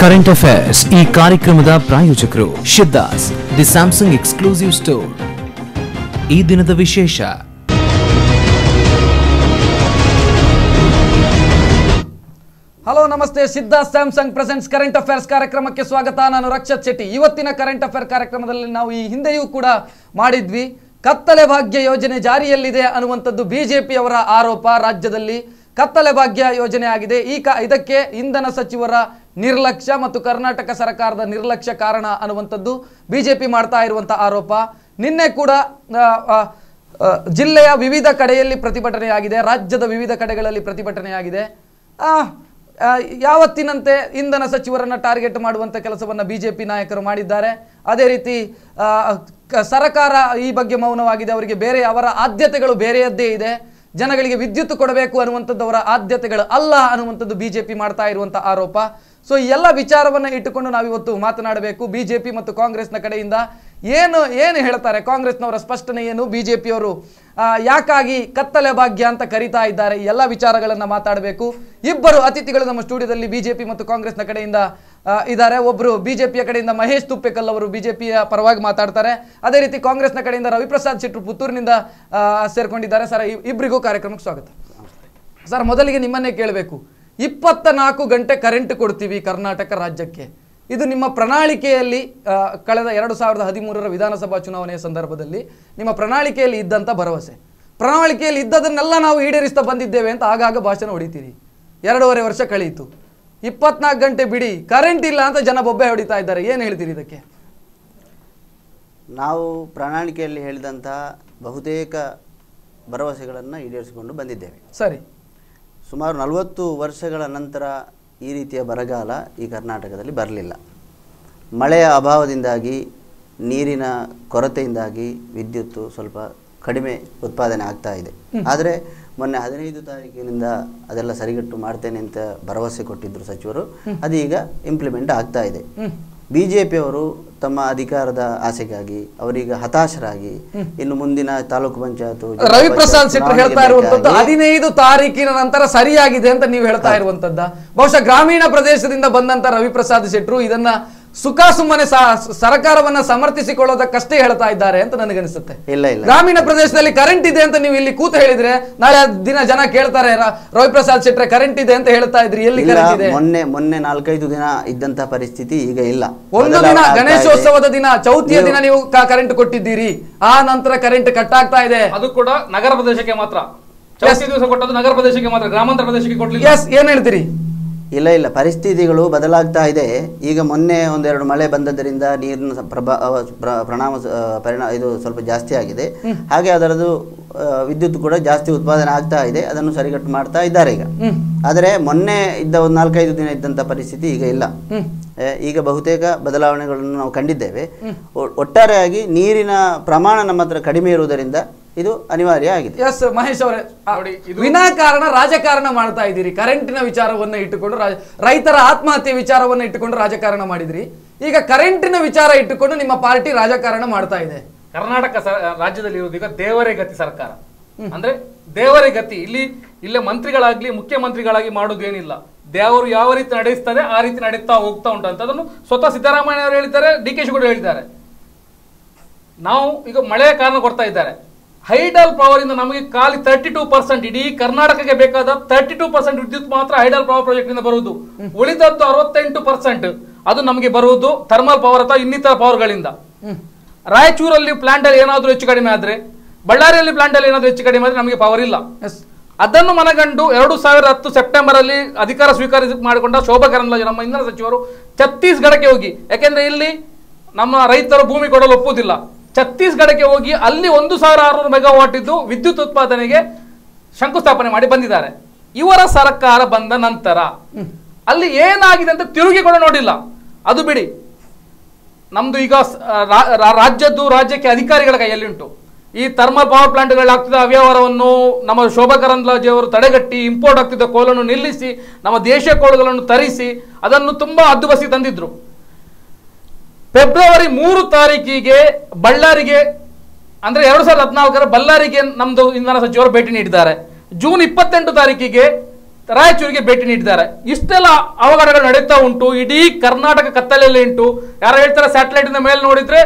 Current affairs ಈ ಕಾರ್ಯಕ್ರಮದ ಪ್ರಾಯೋಜಕರು Siddhas the Samsung exclusive store. ಈ ದಿನದ ವಿಶೇಷ. ಹಲೋ ನಮಸ್ತೆ, Siddhas Samsung presents current affairs ಕಾರ್ಯಕ್ರಮಕ್ಕೆ ಸ್ವಾಗತ. ನಾನು ರಕ್ಷತ್ ಶೆಟ್ಟಿ. ಇವತ್ತಿನ ಕರೆಂಟ್ ಅಫೇರ್ ಕಾರ್ಯಕ್ರಮದಲ್ಲಿ ನಾವು ಈ ಹಿಂದೆಯೂ ಕೂಡ ಮಾಡಿದ್ವಿ. ಕತ್ತಲೆ ಭಾಗ್ಯ ಯೋಜನೆ ಜಾರಿಯಲ್ಲಿದೆ ಅನ್ನುವಂಥದ್ದು ಬಿಜೆಪಿಯವರ ಆರೋಪ. ರಾಜ್ಯದಲ್ಲಿ ಕತ್ತಲೆ ಭಾಗ್ಯ ಯೋಜನೆ ಆಗಿದೆ. ಇದಕ್ಕೆ ಇಂಧನ ಸಚಿವರ ನಿರ್ಲಕ್ಷ್ಯ ಮತ್ತು ಕರ್ನಾಟಕ ಸರ್ಕಾರದ ನಿರ್ಲಕ್ಷ್ಯ ಕಾರಣ ಅನ್ನುವಂಥದ್ದು ಬಿಜೆಪಿ ಮಾಡ್ತಾ ಇರುವಂಥ ಆರೋಪ. ನಿನ್ನೆ ಕೂಡ ಜಿಲ್ಲೆಯ ವಿವಿಧ ಕಡೆಯಲ್ಲಿ ಪ್ರತಿಭಟನೆಯಾಗಿದೆ, ರಾಜ್ಯದ ವಿವಿಧ ಕಡೆಗಳಲ್ಲಿ ಪ್ರತಿಭಟನೆಯಾಗಿದೆ. ಯಾವತ್ತಿನಂತೆ ಇಂಧನ ಸಚಿವರನ್ನು ಟಾರ್ಗೆಟ್ ಮಾಡುವಂಥ ಕೆಲಸವನ್ನು ಬಿಜೆಪಿ ನಾಯಕರು ಮಾಡಿದ್ದಾರೆ. ಅದೇ ರೀತಿ ಸರ್ಕಾರ ಈ ಬಗ್ಗೆ ಮೌನವಾಗಿದೆ. ಅವರಿಗೆ ಅವರ ಆದ್ಯತೆಗಳು ಬೇರೆಯದ್ದೇ ಇದೆ. ಜನಗಳಿಗೆ ವಿದ್ಯುತ್ ಕೊಡಬೇಕು ಅನ್ನುವಂಥದ್ದು ಅವರ ಆದ್ಯತೆಗಳು ಅಲ್ಲ ಅನ್ನುವಂಥದ್ದು ಬಿಜೆಪಿ ಮಾಡ್ತಾ ಇರುವಂಥ ಆರೋಪ. ಸೊ ಈ ಎಲ್ಲ ವಿಚಾರವನ್ನು ಇಟ್ಟುಕೊಂಡು ನಾವಿವತ್ತು ಮಾತನಾಡಬೇಕು. ಬಿಜೆಪಿ ಮತ್ತು ಕಾಂಗ್ರೆಸ್ನ ಕಡೆಯಿಂದ ಏನು ಹೇಳ್ತಾರೆ, ಕಾಂಗ್ರೆಸ್ನವರ ಸ್ಪಷ್ಟನೆ ಏನು, ಬಿಜೆಪಿಯವರು ಯಾಕಾಗಿ ಕತ್ತಲೆ ಭಾಗ್ಯ ಅಂತ ಕರೀತಾ ಇದ್ದಾರೆ, ಎಲ್ಲ ವಿಚಾರಗಳನ್ನು ಮಾತಾಡಬೇಕು. ಇಬ್ಬರು ಅತಿಥಿಗಳು ನಮ್ಮ ಸ್ಟುಡಿಯೋದಲ್ಲಿ ಬಿಜೆಪಿ ಮತ್ತು ಕಾಂಗ್ರೆಸ್ನ ಕಡೆಯಿಂದ ಇದ್ದಾರೆ. ಒಬ್ಬರು ಬಿಜೆಪಿಯ ಕಡೆಯಿಂದ ಮಹೇಶ್ ತುಪ್ಪೆಕಲ್ ಅವರು ಬಿಜೆಪಿಯ ಪರವಾಗಿ ಮಾತಾಡ್ತಾರೆ. ಅದೇ ರೀತಿ ಕಾಂಗ್ರೆಸ್ನ ಕಡೆಯಿಂದ ರವಿಪ್ರಸಾದ್ ಶೆಟ್ರು ಪುತ್ತೂರಿನಿಂದ ಸೇರ್ಕೊಂಡಿದ್ದಾರೆ. ಸರ್, ಇಬ್ಬರಿಗೂ ಕಾರ್ಯಕ್ರಮಕ್ಕೆ ಸ್ವಾಗತ. ಸರ್, ಮೊದಲಿಗೆ ನಿಮ್ಮನ್ನೇ ಕೇಳಬೇಕು. 24 ಗಂಟೆ ಕರೆಂಟ್ ಕೊಡ್ತೀವಿ ಕರ್ನಾಟಕ ರಾಜ್ಯಕ್ಕೆ, ಇದು ನಿಮ್ಮ ಪ್ರಣಾಳಿಕೆಯಲ್ಲಿ ಕಳೆದ 2013 ವಿಧಾನಸಭಾ ಚುನಾವಣೆಯ ಸಂದರ್ಭದಲ್ಲಿ ನಿಮ್ಮ ಪ್ರಣಾಳಿಕೆಯಲ್ಲಿ ಇದ್ದಂಥ ಭರವಸೆ, ಪ್ರಣಾಳಿಕೆಯಲ್ಲಿ ಇದ್ದದನ್ನೆಲ್ಲ ನಾವು ಈಡೇರಿಸ್ತಾ ಬಂದಿದ್ದೇವೆ ಅಂತ ಆಗಾಗ ಭಾಷಣ ಹೊಡಿತೀರಿ. 2.5 ವರ್ಷ ಕಳೆಯಿತು. 24 ಗಂಟೆ ಬಿಡಿ, ಕರೆಂಟ್ ಇಲ್ಲ ಅಂತ ಜನ ಬೊಬ್ಬೆ ಹೊಡಿತಾ ಇದ್ದಾರೆ. ಏನು ಹೇಳ್ತೀರಿ ಇದಕ್ಕೆ? ನಾವು ಪ್ರಣಾಳಿಕೆಯಲ್ಲಿ ಹೇಳಿದಂತಹ ಬಹುತೇಕ ಭರವಸೆಗಳನ್ನು ಈಡೇರಿಸಿಕೊಂಡು ಬಂದಿದ್ದೇವೆ. ಸರಿ. ಸುಮಾರು 40 ವರ್ಷಗಳ ನಂತರ ಈ ರೀತಿಯ ಬರಗಾಲ ಈ ಕರ್ನಾಟಕದಲ್ಲಿ ಬರಲಿಲ್ಲ. ಮಳೆಯ ಅಭಾವದಿಂದಾಗಿ, ನೀರಿನ ಕೊರತೆಯಿಂದಾಗಿ ವಿದ್ಯುತ್ತು ಸ್ವಲ್ಪ ಕಡಿಮೆ ಉತ್ಪಾದನೆ ಆಗ್ತಾ ಇದೆ. ಆದರೆ ಮೊನ್ನೆ 15 ತಾರೀಕಿನಿಂದ ಅದೆಲ್ಲ ಸರಿಗಟ್ಟು ಮಾಡ್ತೇನೆ ಅಂತ ಭರವಸೆ ಕೊಟ್ಟಿದ್ದರು ಸಚಿವರು. ಅದೀಗ ಇಂಪ್ಲಿಮೆಂಟ್ ಆಗ್ತಾ ಇದೆ. ಬಿಜೆಪಿಯವರು ತಮ್ಮ ಅಧಿಕಾರದ ಆಸೆಗಾಗಿ ಅವರೀಗ ಹತಾಶರಾಗಿ ಇನ್ನು ಮುಂದಿನ ತಾಲೂಕು ಪಂಚಾಯತ್ ರವಿಪ್ರಸಾದ್ ಶೆಟ್ರು ಹೇಳ್ತಾ ಇರುವಂತದ್ದು 15 ತಾರೀಕಿನ ನಂತರ ಸರಿಯಾಗಿದೆ ಅಂತ ನೀವು ಹೇಳ್ತಾ ಇರುವಂತದ್ದ. ಬಹುಶಃ ಗ್ರಾಮೀಣ ಪ್ರದೇಶದಿಂದ ಬಂದಂತ ರವಿಪ್ರಸಾದ್ ಶೆಟ್ರು ಇದನ್ನ ಸುಖ ಸುಮ್ಮನೆ ಸರ್ಕಾರವನ್ನ ಸಮರ್ಥಿಸಿಕೊಳ್ಳೋದಕ್ಕಷ್ಟೇ ಹೇಳ್ತಾ ಇದ್ದಾರೆ ಅಂತ ನನಗನ್ಸುತ್ತೆ. ಇಲ್ಲ, ಗ್ರಾಮೀಣ ಪ್ರದೇಶದಲ್ಲಿ ಕರೆಂಟ್ ಇದೆ ಅಂತ ನೀವು ಇಲ್ಲಿ ಕೂತು ಹೇಳಿದ್ರೆ ನಾಳೆ ದಿನ ಜನ ಕೇಳ್ತಾರೆ, ರವಿಪ್ರಸಾದ್ ಶೆಟ್ರೆ ಕರೆಂಟ್ ಇದೆ ಅಂತ ಹೇಳ್ತಾ ಇದ್ರಿ, ಎಲ್ಲಿ ಕರೆಂಟ್ ಇದೆ? ಮೊನ್ನೆ 4-5 ದಿನ ಇದ್ದಂತ ಪರಿಸ್ಥಿತಿ ಈಗ ಇಲ್ಲ. ಒಂದು ದಿನ ಗಣೇಶೋತ್ಸವದ ದಿನ, ಚೌತಿಯ ದಿನ ನೀವು ಕರೆಂಟ್ ಕೊಟ್ಟಿದ್ದೀರಿ, ಆ ನಂತರ ಕರೆಂಟ್ ಕಟ್ ಆಗ್ತಾ ಇದೆ. ಅದು ಕೂಡ ನಗರ ಪ್ರದೇಶಕ್ಕೆ ಮಾತ್ರ. ಚೌತಿ ದಿವಸ ಕೊಟ್ಟದ್ದು ನಗರ ಪ್ರದೇಶಕ್ಕೆ ಮಾತ್ರ, ಗ್ರಾಮಾಂತರ ಪ್ರದೇಶಕ್ಕೆ ಕೊಡ್ಲಿಲ್ಲ. ಏನ್ ಹೇಳ್ತೀರಿ? ಇಲ್ಲ, ಪರಿಸ್ಥಿತಿಗಳು ಬದಲಾಗ್ತಾ ಇದೆ. ಈಗ ಮೊನ್ನೆ 1-2 ಮಳೆ ಬಂದದ್ದರಿಂದ ನೀರಿನ ಪರಿಣಾಮ ಇದು ಸ್ವಲ್ಪ ಜಾಸ್ತಿ ಆಗಿದೆ. ಹಾಗೆ ಅದರದ್ದು ವಿದ್ಯುತ್ ಕೂಡ ಜಾಸ್ತಿ ಉತ್ಪಾದನೆ ಆಗ್ತಾ ಇದೆ. ಅದನ್ನು ಸರಿಗಟ್ಟು ಮಾಡ್ತಾ ಇದ್ದಾರೆ ಈಗ. ಆದರೆ ಮೊನ್ನೆ ಇದ್ದ 4-5 ದಿನ ಇದ್ದಂಥ ಪರಿಸ್ಥಿತಿ ಈಗ ಇಲ್ಲ. ಈಗ ಬಹುತೇಕ ಬದಲಾವಣೆಗಳನ್ನು ನಾವು ಕಂಡಿದ್ದೇವೆ. ಒಟ್ಟಾರೆಯಾಗಿ ನೀರಿನ ಪ್ರಮಾಣ ನಮ್ಮ ಹತ್ರ ಕಡಿಮೆ ಇರುವುದರಿಂದ ಇದು ಅನಿವಾರ್ಯ ಆಗಿದೆ. ಎಸ್ ಮಹೇಶ್ ಅವರೇ, ವಿನಾಕಾರಣ ರಾಜಕಾರಣ ಮಾಡ್ತಾ ಇದ್ದೀರಿ. ಕರೆಂಟಿನ ವಿಚಾರವನ್ನ ಇಟ್ಟುಕೊಂಡು, ರೈತರ ಆತ್ಮಹತ್ಯೆ ವಿಚಾರವನ್ನ ಇಟ್ಟುಕೊಂಡು ರಾಜಕಾರಣ ಮಾಡಿದ್ರಿ. ಈಗ ಕರೆಂಟಿನ ವಿಚಾರ ಇಟ್ಟುಕೊಂಡು ನಿಮ್ಮ ಪಾರ್ಟಿ ರಾಜಕಾರಣ ಮಾಡ್ತಾ ಇದೆ. ಕರ್ನಾಟಕ ರಾಜ್ಯದಲ್ಲಿ ಇರುವುದು ಈಗ ದೇವರೇ ಗತಿ ಸರ್ಕಾರ. ಅಂದ್ರೆ ದೇವರೇ ಗತಿ. ಇಲ್ಲೇ ಮಂತ್ರಿಗಳಾಗ್ಲಿ ಮುಖ್ಯಮಂತ್ರಿಗಳಾಗಿ ಮಾಡೋದೇನಿಲ್ಲ. ದೇವರು ಯಾವ ರೀತಿ ನಡೆಸ್ತದೆ ಆ ರೀತಿ ನಡೀತಾ ಹೋಗ್ತಾ ಉಂಟು ಅಂತ ಅದನ್ನು ಸ್ವತಃ ಸಿದ್ದರಾಮಯ್ಯ ಅವರು ಹೇಳಿದ್ದಾರೆ, DK ಕೂಡ ಹೇಳಿದ್ದಾರೆ. ನಾವು ಈಗ ಮಳೆಯ ಕಾರಣ ಕೊಡ್ತಾ ಇದ್ದಾರೆ. ಹೈಡಲ್ ಪವರ್ ಇಂದ ನಮಗೆ ಖಾಲಿ 32%, ಇಡೀ ಕರ್ನಾಟಕಕ್ಕೆ ಬೇಕಾದ 32% ವಿದ್ಯುತ್ ಮಾತ್ರ ಹೈಡಲ್ ಪವರ್ ಪ್ರಾಜೆಕ್ಟ್ ಇಂದ ಬರುವುದು. ಉಳಿದದ್ದು 68% ಅದು ನಮಗೆ ಬರುವುದು ಥರ್ಮಲ್ ಪವರ್ ಅಥವಾ ಇನ್ನಿತರ ಪವರ್ಗಳಿಂದ. ರಾಯಚೂರಲ್ಲಿ ಪ್ಲಾಂಟ್ ಅಲ್ಲಿ ಏನಾದ್ರೂ ಹೆಚ್ಚು ಕಡಿಮೆ ಆದ್ರೆ, ಬಳ್ಳಾರಿಯಲ್ಲಿ ಪ್ಲಾಂಟ್ ಅಲ್ಲಿ ಏನಾದ್ರೂ ಹೆಚ್ಚು ಕಡಿಮೆ ಆದ್ರೆ ನಮಗೆ ಪವರ್ ಇಲ್ಲ. ಅದನ್ನು ಮನಗಂಡು 2010 ಸೆಪ್ಟೆಂಬರ್ ಅಲ್ಲಿ ಅಧಿಕಾರ ಸ್ವೀಕಾರ ಮಾಡಿಕೊಂಡ ಶೋಭಾ ಕರಂದ್ಲಾಜೆ ನಮ್ಮ ಇಂಧನ ಸಚಿವರು ಛತ್ತೀಸ್ಗಢಕ್ಕೆ ಹೋಗಿ, ಯಾಕೆಂದ್ರೆ ಇಲ್ಲಿ ನಮ್ಮ ರೈತರು ಭೂಮಿ ಕೊಡಲು ಒಪ್ಪುವುದಿಲ್ಲ, ಛತ್ತೀಸ್ಗಢಕ್ಕೆ ಹೋಗಿ ಅಲ್ಲಿ 1600 ಮೆಗಾವಾಟ್ ಇದ್ದು ವಿದ್ಯುತ್ ಉತ್ಪಾದನೆಗೆ ಶಂಕುಸ್ಥಾಪನೆ ಮಾಡಿ ಬಂದಿದ್ದಾರೆ. ಇವರ ಸರ್ಕಾರ ಬಂದ ನಂತರ ಅಲ್ಲಿ ಏನಾಗಿದೆ ಅಂತ ತಿರುಗಿ ಕೂಡ ನೋಡಿಲ್ಲ. ಅದು ಬಿಡಿ, ನಮ್ದು ಈಗ ರಾಜ್ಯಕ್ಕೆ ಅಧಿಕಾರಿಗಳ ಕೈಯಲ್ಲಿ ಉಂಟು. ಈ ಥರ್ಮಲ್ ಪವರ್ ಪ್ಲಾಂಟ್ಗಳಾಗ್ತಿದ್ದ ಅವ್ಯವಹಾರವನ್ನು ನಮ್ಮ ಶೋಭಾ ಕರಂದ್ಲಾಜೆ ಅವರು ತಡೆಗಟ್ಟಿ ಇಂಪೋರ್ಟ್ ಆಗ್ತಿದ್ದ ಕೋಲನ್ನು ನಿಲ್ಲಿಸಿ ನಮ್ಮ ದೇಶೀಯ ಕೋಳುಗಳನ್ನು ತರಿಸಿ ಅದನ್ನು ತುಂಬಾ ಹದ್ದುಬಸ್ತಿಗೆ ತಂದಿದ್ರು. ಫೆಬ್ರವರಿ 3 ತಾರೀಕಿಗೆ ಬಳ್ಳಾರಿಗೆ, ಅಂದ್ರೆ 2014 ಬಳ್ಳಾರಿಗೆ ನಮ್ದು ಇಂಧನ ಸಚಿವರು ಭೇಟಿ ನೀಡಿದ್ದಾರೆ. ಜೂನ್ 28 ತಾರೀಕಿಗೆ ರಾಯಚೂರಿಗೆ ಭೇಟಿ ನೀಡಿದ್ದಾರೆ. ಇಷ್ಟೆಲ್ಲ ಅವಘಡಗಳು ನಡೀತಾ ಉಂಟು. ಇಡೀ ಕರ್ನಾಟಕ ಕತ್ತಲೆಯಲ್ಲಿ ಉಂಟು. ಯಾರು ಹೇಳ್ತಾರೆ ಸ್ಯಾಟಲೈಟ್ ಇಂದ ಮೇಲೆ ನೋಡಿದ್ರೆ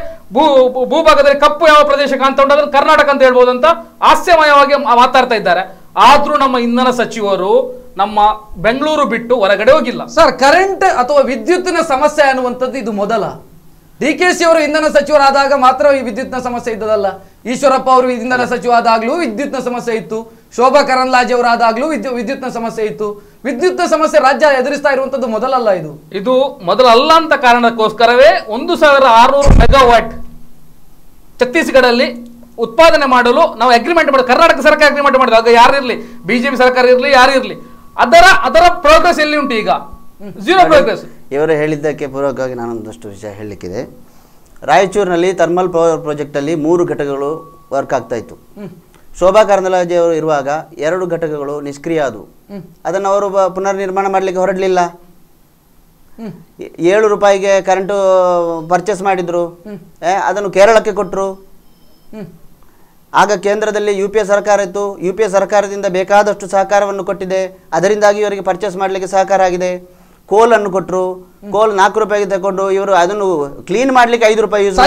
ಭೂಭಾಗದಲ್ಲಿ ಕಪ್ಪು ಯಾವ ಪ್ರದೇಶ ಕಾಣ್ತಾ ಉಂಟು ಅದನ್ನು ಕರ್ನಾಟಕ ಅಂತ ಹೇಳ್ಬೋದು ಅಂತ ಹಾಸ್ಯಮಯವಾಗಿ ಮಾತಾಡ್ತಾ ಇದ್ದಾರೆ. ಆದ್ರೂ ನಮ್ಮ ಇಂಧನ ಸಚಿವರು ನಮ್ಮ ಬೆಂಗಳೂರು ಬಿಟ್ಟು ಹೊರಗಡೆ ಹೋಗಿಲ್ಲ. ಸರ್, ಕರೆಂಟ್ ಅಥವಾ ವಿದ್ಯುತ್ತಿನ ಸಮಸ್ಯೆ ಅನ್ನುವಂಥದ್ದು ಇದು ಮೊದಲ. DKC ಅವರು ಇಂಧನ ಸಚಿವರಾದಾಗ ಮಾತ್ರ ಈ ವಿದ್ಯುತ್ನ ಸಮಸ್ಯೆ ಇದ್ದದಲ್ಲ. ಈಶ್ವರಪ್ಪ ಅವರು ಇಂಧನ ಸಚಿವ ಆದಾಗ್ಲೂ ವಿದ್ಯುತ್ನ ಸಮಸ್ಯೆ ಇತ್ತು. ಶೋಭಾ ಕರಂದ್ಲಾಜೆ ಅವರಾದಾಗ್ಲೂ ವಿದ್ಯುತ್ನ ಸಮಸ್ಯೆ ಇತ್ತು. ವಿದ್ಯುತ್ನ ಸಮಸ್ಯೆ ರಾಜ್ಯ ಎದುರಿಸ್ತಾ ಇರುವಂತದ್ದು ಮೊದಲಲ್ಲ. ಇದು ಮೊದಲಲ್ಲ ಅಂತ ಕಾರಣಕ್ಕೋಸ್ಕರವೇ 1600 ಮೆಗಾವಾಟ್ ಛತ್ತೀಸ್ಗಢಲ್ಲಿ ಉತ್ಪಾದನೆ ಮಾಡಲು ನಾವು ಅಗ್ರಿಮೆಂಟ್ ಮಾಡಿ, ಕರ್ನಾಟಕ ಸರ್ಕಾರ ಅಗ್ರಿಮೆಂಟ್ ಮಾಡಿದ್ರು. ಆಗ ಯಾರಿರ್ಲಿ, BJP ಸರ್ಕಾರ ಇರ್ಲಿ, ಯಾರಿರ್ಲಿ, ಅದರ ಪ್ರೋಗ್ರೆಸ್ ಎಲ್ಲಿ ಉಂಟು? ಈಗ ಝೀರೋ ಪ್ರೋಗ್ರೆಸ್. ಇವರು ಹೇಳಿದ್ದಕ್ಕೆ ಪೂರ್ವಕವಾಗಿ ನಾನೊಂದಷ್ಟು ವಿಷಯ ಹೇಳಲಿಕ್ಕಿದೆ. ರಾಯಚೂರಿನಲ್ಲಿ ಥರ್ಮಲ್ ಪವರ್ ಪ್ರಾಜೆಕ್ಟಲ್ಲಿ 3 ಘಟಕಗಳು ವರ್ಕ್ ಆಗ್ತಾ ಇತ್ತು. ಶೋಭಾ ಕರಂದ್ಲಾಜೆ ಅವರು ಇರುವಾಗ 2 ಘಟಕಗಳು ನಿಷ್ಕ್ರಿಯ ಆದವು. ಅದನ್ನು ಅವರು ಪುನರ್ ನಿರ್ಮಾಣ ಮಾಡಲಿಕ್ಕೆ ಹೊರಡಲಿಲ್ಲ. 7 ರೂಪಾಯಿಗೆ ಕರೆಂಟು ಪರ್ಚೇಸ್ ಮಾಡಿದ್ರು. ಅದನ್ನು ಕೇರಳಕ್ಕೆ ಕೊಟ್ಟರು. ಆಗ ಕೇಂದ್ರದಲ್ಲಿ UPA ಸರ್ಕಾರ ಇತ್ತು. UPA ಸರ್ಕಾರದಿಂದ ಬೇಕಾದಷ್ಟು ಸಹಕಾರವನ್ನು ಕೊಟ್ಟಿದೆ. ಅದರಿಂದಾಗಿ ಇವರಿಗೆ ಪರ್ಚೇಸ್ ಮಾಡಲಿಕ್ಕೆ ಸಹಕಾರ ಆಗಿದೆ. ಕೋಲನ್ನು ಕೊಟ್ಟರು. ಕೋಲ್ 4 ರೂಪಾಯಿಗೆ ತಗೊಂಡು ಇವರು ಅದನ್ನು ಕ್ಲೀನ್ ಮಾಡ್ಲಿಕ್ಕೆ 5 ರೂಪಾಯಿ ಯೂಸ್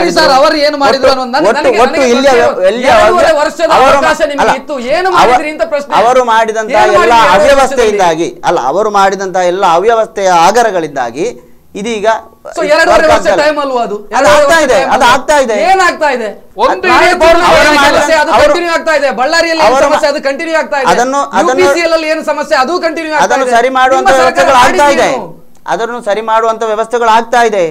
ಮಾಡಿದ್ರು. ಅವರು ಮಾಡಿದಂತಹ ಎಲ್ಲ ಅವ್ಯವಸ್ಥೆಯಿಂದಾಗಿ ಅವರು ಮಾಡಿದಂತಹ ಎಲ್ಲ ಅವ್ಯವಸ್ಥೆಯ ಆಗರಗಳಿಂದಾಗಿ ಇದೀಗ ಅದನ್ನು ಸರಿ ಮಾಡುವಂತ ವ್ಯವಸ್ಥೆಗಳು ಆಗ್ತಾ ಇದೆ. ಅದನ್ನು ಸರಿ ಮಾಡುವಂತ ವ್ಯವಸ್ಥೆಗಳು ಆಗ್ತಾ ಇದೆ.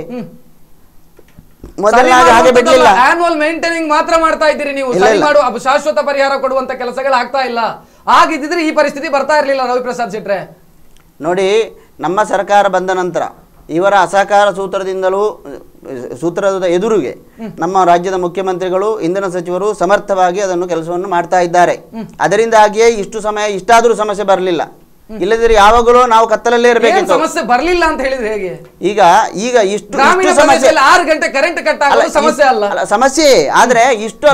ಹಾಗೆ ಬಿಡಲಿಲ್ಲ. ಆನ್ಯುವಲ್ ಮೇಂಟೈನಿಂಗ್ ಮಾತ್ರ ಮಾಡ್ತಾ ಇದ್ದೀರಿ ನೀವು. ಸರಿ ಮಾಡುವ ಶಾಶ್ವತ ಪರಿಹಾರ ಕೊಡುವಂತ ಕೆಲಸಗಳು ಆಗ್ತಾ ಇಲ್ಲ. ಆಗಿದ್ದಿದ್ರೆ ಈ ಪರಿಸ್ಥಿತಿ ಬರ್ತಾ ಇರಲಿಲ್ಲ. ರವಿಪ್ರಸಾದ್ ಶೆಟ್ರೆ ನೋಡಿ, ನಮ್ಮ ಸರ್ಕಾರ ಬಂದ ನಂತರ ಇವರ ಅಸಹಕಾರ ಸೂತ್ರದ ಎದುರಿಗೆ ನಮ್ಮ ರಾಜ್ಯದ ಮುಖ್ಯಮಂತ್ರಿಗಳು, ಇಂಧನ ಸಚಿವರು ಸಮರ್ಥವಾಗಿ ಅದನ್ನು ಕೆಲಸವನ್ನು ಮಾಡ್ತಾ ಇದ್ದಾರೆ. ಅದರಿಂದಾಗಿಯೇ ಇಷ್ಟು ಸಮಯ ಇಷ್ಟಾದರೂ ಸಮಸ್ಯೆ ಬರಲಿಲ್ಲ. ಇಲ್ಲದಿದ್ರೆ ಯಾವಾಗಲೂ ನಾವು ಕತ್ತಲಲ್ಲೇ ಇರಬೇಕಿತ್ತು. ಸಮಸ್ಯೆ ಬರಲಿಲ್ಲ ಅಂತ ಹೇಳಿದ್ರೆ ಹೇಗೆ? ಈಗ ಇಷ್ಟು ಸಮಸ್ಯೆ 6 ಗಂಟೆ ಕರೆಂಟ್ ಕಟ್ ಆಗೋದು ಸಮಸ್ಯೆ ಅಲ್ಲ, ಸಮಸ್ಯೆ. ಆದ್ರೆ ಇಷ್ಟು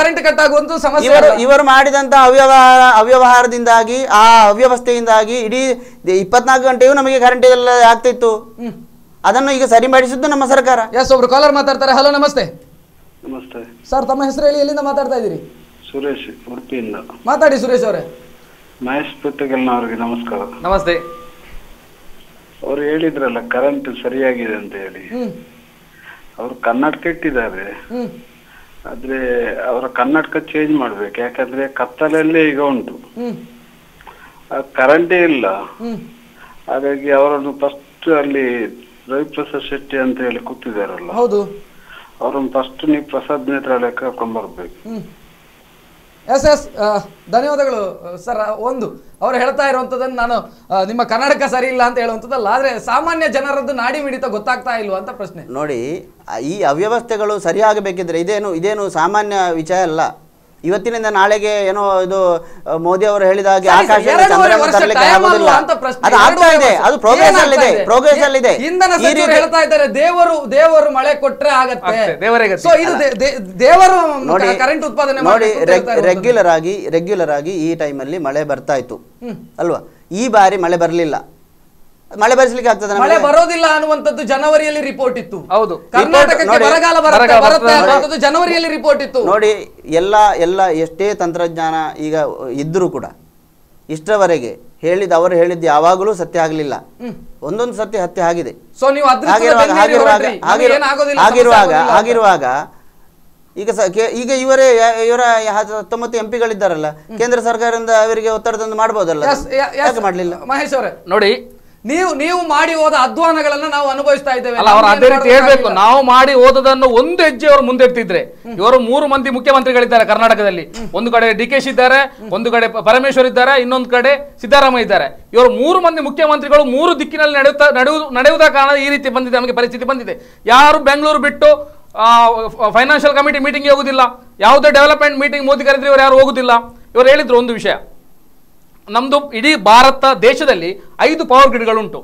ಕರೆಂಟ್ ಕಟ್ ಆಗುವಂತ ಸಮಸ್ಯೆ. ಇವರು ಮಾಡಿದಂತ ಅವ್ಯವಹಾರದಿಂದಾಗಿ, ಆ ಅವ್ಯವಸ್ಥೆಯಿಂದಾಗಿ ಇಡೀ 24 ಗಂಟೆಯೂ ನಮಗೆ ಕರೆಂಟ್ ಎಲ್ಲ ಆಗ್ತಿತ್ತು. ಅದನ್ನು ಈಗ ಸರಿ ಮಾಡಿಸಿದ್ದು ನಮ್ಮ ಸರ್ಕಾರ. ಒಬ್ರು ಕಾಲರ್ ಮಾತಾಡ್ತಾರೆ. ಹಲೋ, ನಮಸ್ತೆ. ನಮಸ್ತೆ ಸರ್, ತಮ್ಮ ಹೆಸರು ಹೇಳಿ, ಎಲ್ಲಿಂದ ಮಾತಾಡ್ತಾ ಇದ್ದೀರಿ? ಸುರೇಶ್, ಉಡುಪಿಯಿಂದ. ಮಾತಾಡಿ ಸುರೇಶ್ ಅವರೇ. ಮಹೇಶ್ ಪೆಟ್ಟಗಲ್ನವರಿಗೆ ನಮಸ್ಕಾರ. ನಮಸ್ತೆ. ಅವರು ಹೇಳಿದ್ರಲ್ಲ ಕರೆಂಟ್ ಸರಿಯಾಗಿದೆ ಅಂತ ಹೇಳಿ, ಅವರು ಕರ್ನಾಟಕ ಇಟ್ಟಿದ್ದಾರೆ. ಆದ್ರೆ ಅವರ ಕರ್ನಾಟಕ ಚೇಂಜ್ ಮಾಡ್ಬೇಕು. ಯಾಕಂದ್ರೆ ಕತ್ತಲಲ್ಲೇ ಈಗ ಉಂಟು, ಕರೆಂಟೇ ಇಲ್ಲ. ಹಾಗಾಗಿ ಅವರನ್ನು ಫಸ್ಟ್ ಅಲ್ಲಿ ರವಿಪ್ರಸಾದ್ ಶೆಟ್ಟಿ ಅಂತ ಹೇಳಿ ಕೂತಿದಾರಲ್ಲ, ಅವರನ್ನು ಫಸ್ಟ್ ನೀವು ಪ್ರಸಾದ್ ನೇತ್ರಾಲಯಕ್ಕೆ ಕರ್ಕೊಂಡ್ಬರ್ಬೇಕು. ಧನ್ಯವಾದಗಳು ಸರ್. ಅವರು ಹೇಳ್ತಾ ಇರುವಂತದ್ದನ್ನು ನಾನು ನಿಮ್ಮ ಕರ್ನಾಟಕ ಸರಿ ಇಲ್ಲ ಅಂತ ಹೇಳುವಂಥದ್ದಲ್ಲ, ಆದ್ರೆ ಸಾಮಾನ್ಯ ಜನರದ್ದು ನಾಡಿ ಮಿಡಿತ ಗೊತ್ತಾಗ್ತಾ ಇಲ್ವಾ ಅಂತ ಪ್ರಶ್ನೆ. ನೋಡಿ, ಈ ಅವ್ಯವಸ್ಥೆಗಳು ಸರಿಯಾಗಬೇಕಿದ್ರೆ ಇದೇನು ಸಾಮಾನ್ಯ ವಿಷಯ ಅಲ್ಲ. ಇವತ್ತಿನಿಂದ ನಾಳೆಗೆ ಏನೋ ಇದು ಮೋದಿ ಅವರು ಹೇಳಿದ ಹಾಗೆ ದೇವರು ಮಳೆ ಕೊಟ್ರೆ ಆಗತ್ತೆ. ಕರೆಂಟ್ ಉತ್ಪಾದನೆ ನೋಡಿ, ರೆಗ್ಯುಲರ್ ಆಗಿ ಈ ಟೈಮಲ್ಲಿ ಮಳೆ ಬರ್ತಾ ಇತ್ತು ಅಲ್ವಾ? ಈ ಬಾರಿ ಮಳೆ ಬರಲಿಲ್ಲ. ಮಳೆ ಬರಿಸಲಿಕ್ಕೆ ಆಗ್ತದೆ? ಮಳೆ ಬರೋದಿಲ್ಲ ಅನ್ನುವಂಥದ್ದು ಜನವರಿಯಲ್ಲಿ ರಿಪೋರ್ಟ್ ಇತ್ತು. ಹೌದು, ಕರ್ನಾಟಕಕ್ಕೆ ಬರಗಾಲ ಬರುತ್ತೆ ಅನ್ನುವಂಥದ್ದು ಜನವರಿಯಲ್ಲಿ ರಿಪೋರ್ಟ್ ಇತ್ತು. ನೋಡಿ, ಎಲ್ಲ ಎಷ್ಟೇ ತಂತ್ರಜ್ಞಾನ ಈಗ ಇದ್ರೂ ಕೂಡ ಇಷ್ಟರವರೆಗೆ ಅವರು ಹೇಳಿದ್ದು ಯಾವಾಗಲೂ ಸತ್ಯ ಆಗಲಿಲ್ಲ. ಒಂದೊಂದು ಸತ್ಯ ಹತ್ಯೆ ಆಗಿದೆ. ಸೊ ನೀವು ಆಗಿರುವಾಗ ಈಗ ಇವರ 19 ಎಂಪಿಗಳಿದ್ದಾರಲ್ಲ, ಕೇಂದ್ರ ಸರ್ಕಾರದಿಂದ ಅವರಿಗೆ ಒತ್ತಡ ತಂದು ಮಾಡಬಹುದಲ್ಲ, ಯಾಕೆ ಮಾಡಲಿಲ್ಲ? ಮಹೇಶ್ ಅವರೇ ನೋಡಿ, ನೀವು ಮಾಡಿ ಹೋದ ಅಧ್ವಾನಗಳನ್ನ ನಾವು ಅನುಭವಿಸ್ತಾ ಇದ್ದೇವೆ. ಅದೇ ರೀತಿ ಹೇಳ್ಬೇಕು. ನಾವು ಮಾಡಿ ಹೋದದನ್ನು ಒಂದು ಹೆಜ್ಜೆ ಅವರು ಮುಂದೆಡ್ತಿದ್ರೆ, ಇವರು 3 ಮಂದಿ ಮುಖ್ಯಮಂತ್ರಿಗಳಿದ್ದಾರೆ ಕರ್ನಾಟಕದಲ್ಲಿ. ಒಂದು ಕಡೆ DKC ಇದ್ದಾರೆ, ಒಂದು ಕಡೆ ಪರಮೇಶ್ವರ್ ಇದ್ದಾರೆ, ಇನ್ನೊಂದು ಕಡೆ ಸಿದ್ದರಾಮಯ್ಯ ಇದ್ದಾರೆ. ಇವರು 3 ಮಂದಿ ಮುಖ್ಯಮಂತ್ರಿಗಳು 3 ದಿಕ್ಕಿನಲ್ಲಿ ನಡೆಯುವುದ ಕಾರಣ ಈ ರೀತಿ ಬಂದಿದೆ, ನಮಗೆ ಪರಿಸ್ಥಿತಿ ಬಂದಿದೆ. ಯಾರು ಬೆಂಗಳೂರು ಬಿಟ್ಟು ಫೈನಾನ್ಷಿಯಲ್ ಕಮಿಟಿ ಮೀಟಿಂಗ್ ಹೋಗುದಿಲ್ಲ, ಯಾವುದೇ ಡೆವಲಪ್ಮೆಂಟ್ ಮೀಟಿಂಗ್ ಮೋದಿ ಕರೆದ್ರೆ ಇವರು ಯಾರು ಹೋಗುದಿಲ್ಲ. ಇವರು ಹೇಳಿದ್ರು ಒಂದು ವಿಷಯ, ನಮ್ದು ಇಡೀ ಭಾರತ ದೇಶದಲ್ಲಿ 5 ಪವರ್ ಗ್ರಿಡ್ಗಳುಂಟು.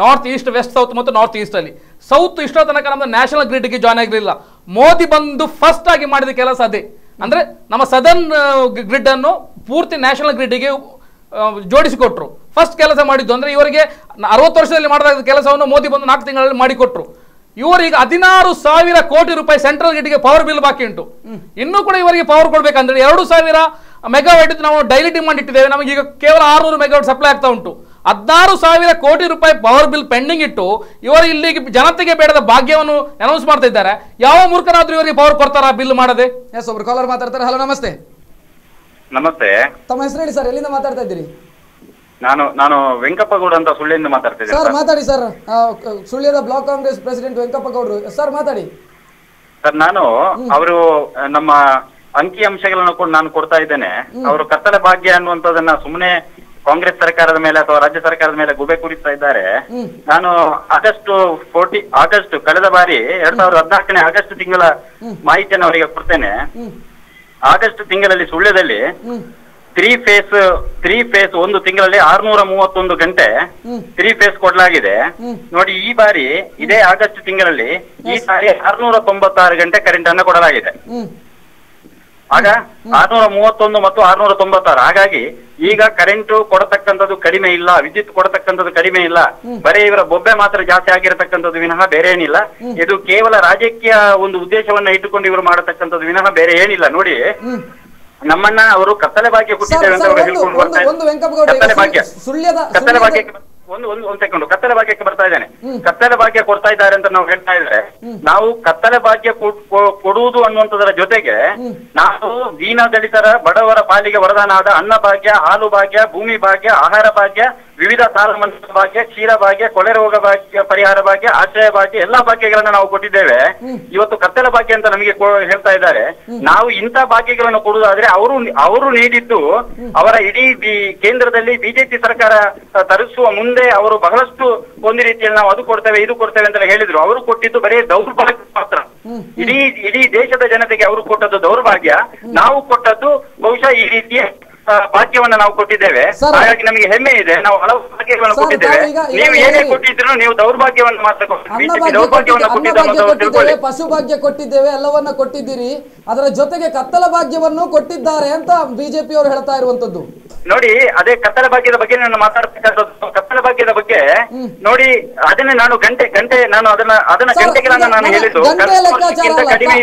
ನಾರ್ತ್ ಈಸ್ಟ್, ವೆಸ್ಟ್, ಸೌತ್ ಮತ್ತು ನಾರ್ತ್ ಈಸ್ಟ್ ಅಲ್ಲಿ. ಸೌತ್ ಇಷ್ಟೋ ತನಕ ನಮ್ದು ನ್ಯಾಷನಲ್ ಗ್ರಿಡ್ಗೆ ಜಾಯ್ನ್ ಆಗಿರಲಿಲ್ಲ. ಮೋದಿ ಬಂದು ಫಸ್ಟ್ ಆಗಿ ಮಾಡಿದ ಕೆಲಸ ಅದೇ. ಅಂದ್ರೆ ನಮ್ಮ ಸದರ್ನ್ ಗ್ರಿಡ್ ಅನ್ನು ಪೂರ್ತಿ ನ್ಯಾಷನಲ್ ಗ್ರಿಡ್ಗೆ ಜೋಡಿಸಿಕೊಟ್ರು. ಫಸ್ಟ್ ಕೆಲಸ ಮಾಡಿದ್ದು ಅಂದ್ರೆ ಇವರಿಗೆ 60 ವರ್ಷದಲ್ಲಿ ಮಾಡದ ಕೆಲಸವನ್ನು ಮೋದಿ ಬಂದು 4 ತಿಂಗಳಲ್ಲಿ ಮಾಡಿಕೊಟ್ರು. ಇವರಿಗೆ 16,000 ಕೋಟಿ ರೂಪಾಯಿ ಸೆಂಟ್ರಲ್ ಗೇಟ್ಗೆ ಪವರ್ ಬಿಲ್ ಬಾಕಿ ಉಂಟು. ಇನ್ನೂ ಕೂಡ ಇವರಿಗೆ ಪವರ್ ಕೊಡ್ಬೇಕಂದ್ರೆ 2,000 ಮೆಗಾವ್ಯಾಟ್ ನಾವು ಡೈಲಿ ಡಿಮಾಂಡ್ ಇಟ್ಟಿದ್ದೇವೆ. ನಮಗೆ ಈಗ ಕೇವಲ 600 ಮೆಗಾವ್ಯಾಟ್ ಸಪ್ಲೈ ಆಗ್ತಾ ಉಂಟು. 16,000 ಕೋಟಿ ರೂಪಾಯಿ ಪವರ್ ಬಿಲ್ ಪೆಂಡಿಂಗ್ ಇಟ್ಟು ಇವರು ಇಲ್ಲಿಗೆ ಜನತೆಗೆ ಬೇಡದ ಭಾಗ್ಯವನ್ನು ಅನೌನ್ಸ್ ಮಾಡ್ತಾ ಇದ್ದಾರೆ. ಯಾವ ಮೂರ್ಖನಾದ್ರೂ ಇವರಿಗೆ ಪವರ್ ಕೊಡ್ತಾರ ಬಿಲ್ ಮಾಡದೆ? ಎಸ್, ಒಬ್ರು ಕಾಲರ್ ಮಾತಾಡ್ತಾರೆ. ಹಲೋ, ನಮಸ್ತೆ. ನಮಸ್ತೆ. ತಮ್ಮ ಹೆಸರು ಹೇಳಿ ಸರ್, ಎಲ್ಲಿಂದ ಮಾತಾಡ್ತಾ ಇದ್ದೀರಿ? ನಾನು ವೆಂಕಪ್ಪಗೌಡ ಅಂತ ಸುಳ್ಳಿಯಿಂದ ಮಾತಾಡ್ತಿದ್ದೀನಿ ಸರ್. ಮಾತಾಡಿ ಸರ್. ಸುಳ್ಯದ ಬ್ಲಾಕ್ ಕಾಂಗ್ರೆಸ್ ಪ್ರೆಸಿಡೆಂಟ್ ವೆಂಕಪ್ಪಗೌಡರು ಸರ್, ಮಾತಾಡಿ ಸರ್. ನಾನು ಅವರು ನಮ್ಮ ಅಂಕಿ ಅಂಶಗಳನ್ನು ಕೂಡ ನಾನು ಕೊಡ್ತಾ ಇದ್ದೇನೆ. ಅವರು ಕತ್ತಲ ಭಾಗ್ಯ ಅನ್ನುವಂಥದ್ದನ್ನ ಸುಮ್ಮನೆ ಕಾಂಗ್ರೆಸ್ ಸರ್ಕಾರದ ಮೇಲೆ ಅಥವಾ ರಾಜ್ಯ ಸರ್ಕಾರದ ಮೇಲೆ ಗುಬೆ ಕೂರಿಸ್ತಾ ಇದ್ದಾರೆ. ನಾನು ಆಗಸ್ಟ್ ಕಳೆದ ಬಾರಿ 2014ನೇ ಆಗಸ್ಟ್ ತಿಂಗಳ ಮಾಹಿತಿಯನ್ನು ಅವರಿಗೆ ಕೊಡ್ತೇನೆ. ಆಗಸ್ಟ್ ತಿಂಗಳಲ್ಲಿ ಸುಳ್ಯದಲ್ಲಿ 3 ಫೇಸ್ ಒಂದು ತಿಂಗಳಲ್ಲಿ 631 ಗಂಟೆ 3 ಫೇಸ್ ಕೊಡಲಾಗಿದೆ. ನೋಡಿ, ಈ ಬಾರಿ ಇದೇ ಆಗಸ್ಟ್ ತಿಂಗಳಲ್ಲಿ ಈ ಸಾರಿ 696 ಗಂಟೆ ಕರೆಂಟ್ ಅನ್ನು ಕೊಡಲಾಗಿದೆ. ಆಗ 631 ಮತ್ತು 696. ಹಾಗಾಗಿ ಈಗ ಕರೆಂಟ್ ಕೊಡತಕ್ಕಂಥದ್ದು ಕಡಿಮೆ ಇಲ್ಲ, ವಿದ್ಯುತ್ ಕೊಡತಕ್ಕಂಥದ್ದು ಕಡಿಮೆ ಇಲ್ಲ. ಬರೀ ಇವರ ಬೊಬ್ಬೆ ಮಾತ್ರ ಜಾಸ್ತಿ ಆಗಿರತಕ್ಕಂಥದ್ದು ವಿನಃ ಬೇರೆ ಏನಿಲ್ಲ. ಇದು ಕೇವಲ ರಾಜಕೀಯ ಒಂದು ಉದ್ದೇಶವನ್ನ ಇಟ್ಟುಕೊಂಡು ಇವರು ಮಾಡತಕ್ಕಂಥದ್ದು ವಿನಃ ಬೇರೆ ಏನಿಲ್ಲ. ನೋಡಿ, ನಮ್ಮನ್ನ ಅವರು ಕತ್ತಲೆ ಭಾಗ್ಯ ಕೊಟ್ಟಿದ್ದೇವೆ ಅಂತ ಅವರು ಹೇಳ್ಕೊಂಡು ಬರ್ತಾರೆ. ಕತ್ತಲೆ ಭಾಗ್ಯಕ್ಕೆ ಒಂದು ಸೆಕೆಂಡ್, ಕತ್ತಲೆ ಭಾಗ್ಯಕ್ಕೆ ಬರ್ತಾ ಇದ್ದೇನೆ. ಕತ್ತಲೆ ಭಾಗ್ಯ ಕೊಡ್ತಾ ಇದ್ದಾರೆ ಅಂತ ನಾವು ಹೇಳ್ತಾ ಇದ್ರೆ, ನಾವು ಕತ್ತಲೆ ಭಾಗ್ಯ ಕೊಡುವುದು ಅನ್ನುವಂಥದ್ರ ಜೊತೆಗೆ ನಾವು ದೀನ ದಲಿತರ ಬಡವರ ಪಾಲಿಗೆ ವರದಾನ ಆದ ಅನ್ನ ಭಾಗ್ಯ, ಹಾಲು ಭಾಗ್ಯ, ಭೂಮಿ ಭಾಗ್ಯ, ಆಹಾರ ಭಾಗ್ಯ, ವಿವಿಧ ಸಾಲ ಮನ್ನಾ ಭಾಗ್ಯ, ಕ್ಷೀರ ಭಾಗ್ಯ, ಕೊಳೆ ರೋಗ ಭಾಗ್ಯ, ಪರಿಹಾರ ಭಾಗ್ಯ, ಆಶ್ರಯ ಭಾಗ್ಯ, ಎಲ್ಲಾ ಭಾಗ್ಯಗಳನ್ನ ನಾವು ಕೊಟ್ಟಿದ್ದೇವೆ. ಇವತ್ತು ಕತ್ತಲ ಭಾಗ್ಯ ಅಂತ ನಮಗೆ ಹೇಳ್ತಾ ಇದ್ದಾರೆ. ನಾವು ಇಂಥ ಭಾಗ್ಯಗಳನ್ನು ಕೊಡುವುದಾದ್ರೆ ಅವರು ನೀಡಿದ್ದು ಅವರ ಇಡೀ ಕೇಂದ್ರದಲ್ಲಿ ಬಿಜೆಪಿ ಸರ್ಕಾರ ತರಿಸುವ ಮುಂದೆ ಅವರು ಬಹಳಷ್ಟು ಒಂದು ರೀತಿಯಲ್ಲಿ ನಾವು ಅದು ಕೊಡ್ತೇವೆ ಇದು ಕೊಡ್ತೇವೆ ಅಂತ ಹೇಳಿದ್ರು. ಅವರು ಕೊಟ್ಟಿದ್ದು ಬರೀ ದೌರ್ಭಾಗ್ಯ ಮಾತ್ರ. ಇಡೀ ದೇಶದ ಜನತೆಗೆ ಅವರು ಕೊಟ್ಟದ್ದು ದೌರ್ಭಾಗ್ಯ. ನಾವು ಕೊಟ್ಟದ್ದು ಬಹುಶಃ ಈ ರೀತಿಯ ಭಾಗ್ಯವನ್ನ ನಾವು ಕೊಟ್ಟಿದ್ದೇವೆ. ಹಾಗಾಗಿ ನಮಗೆ ಹೆಮ್ಮೆ ಇದೆ. ನಾವು ಹಲವು ಭಾಗ್ಯಗಳನ್ನು ಕೊಟ್ಟಿದ್ದೇವೆ. ನೀವು ಏನೇ ಕೊಟ್ಟಿದ್ರು ನೀವು ದೌರ್ಭಾಗ್ಯವನ್ನು ಮಾತ್ರ ಕೊಟ್ಟಿದ್ದೇವೆ, ಪಶು ಭಾಗ್ಯ ಕೊಟ್ಟಿದ್ದೇವೆ, ಎಲ್ಲವನ್ನ ಕೊಟ್ಟಿದ್ದೀರಿ. ಅದರ ಜೊತೆಗೆ ಕತ್ತಲ ಭಾಗ್ಯವನ್ನು ಕೊಟ್ಟಿದ್ದಾರೆ ಅಂತ ಬಿಜೆಪಿ ಅವರು ಹೇಳ್ತಾ ಇರುವಂತದ್ದು. ನೋಡಿ, ಅದೇ ಕತ್ತಲ ಭಾಗ್ಯದ ಬಗ್ಗೆ ನಾನು ಮಾತಾಡ್ತಕ್ಕಂಥದ್ದು. ಕತ್ತಲ ಭಾಗ್ಯದ ಬಗ್ಗೆ ನೋಡಿ, ಅದನ್ನೇ ನಾನು ಗಂಟೆ ನಾನು ಅದನ್ನ ಗಂಟೆಗಳನ್ನ ನಾನು ಹೇಳಿದ್ದು ಕಡಿಮೆ.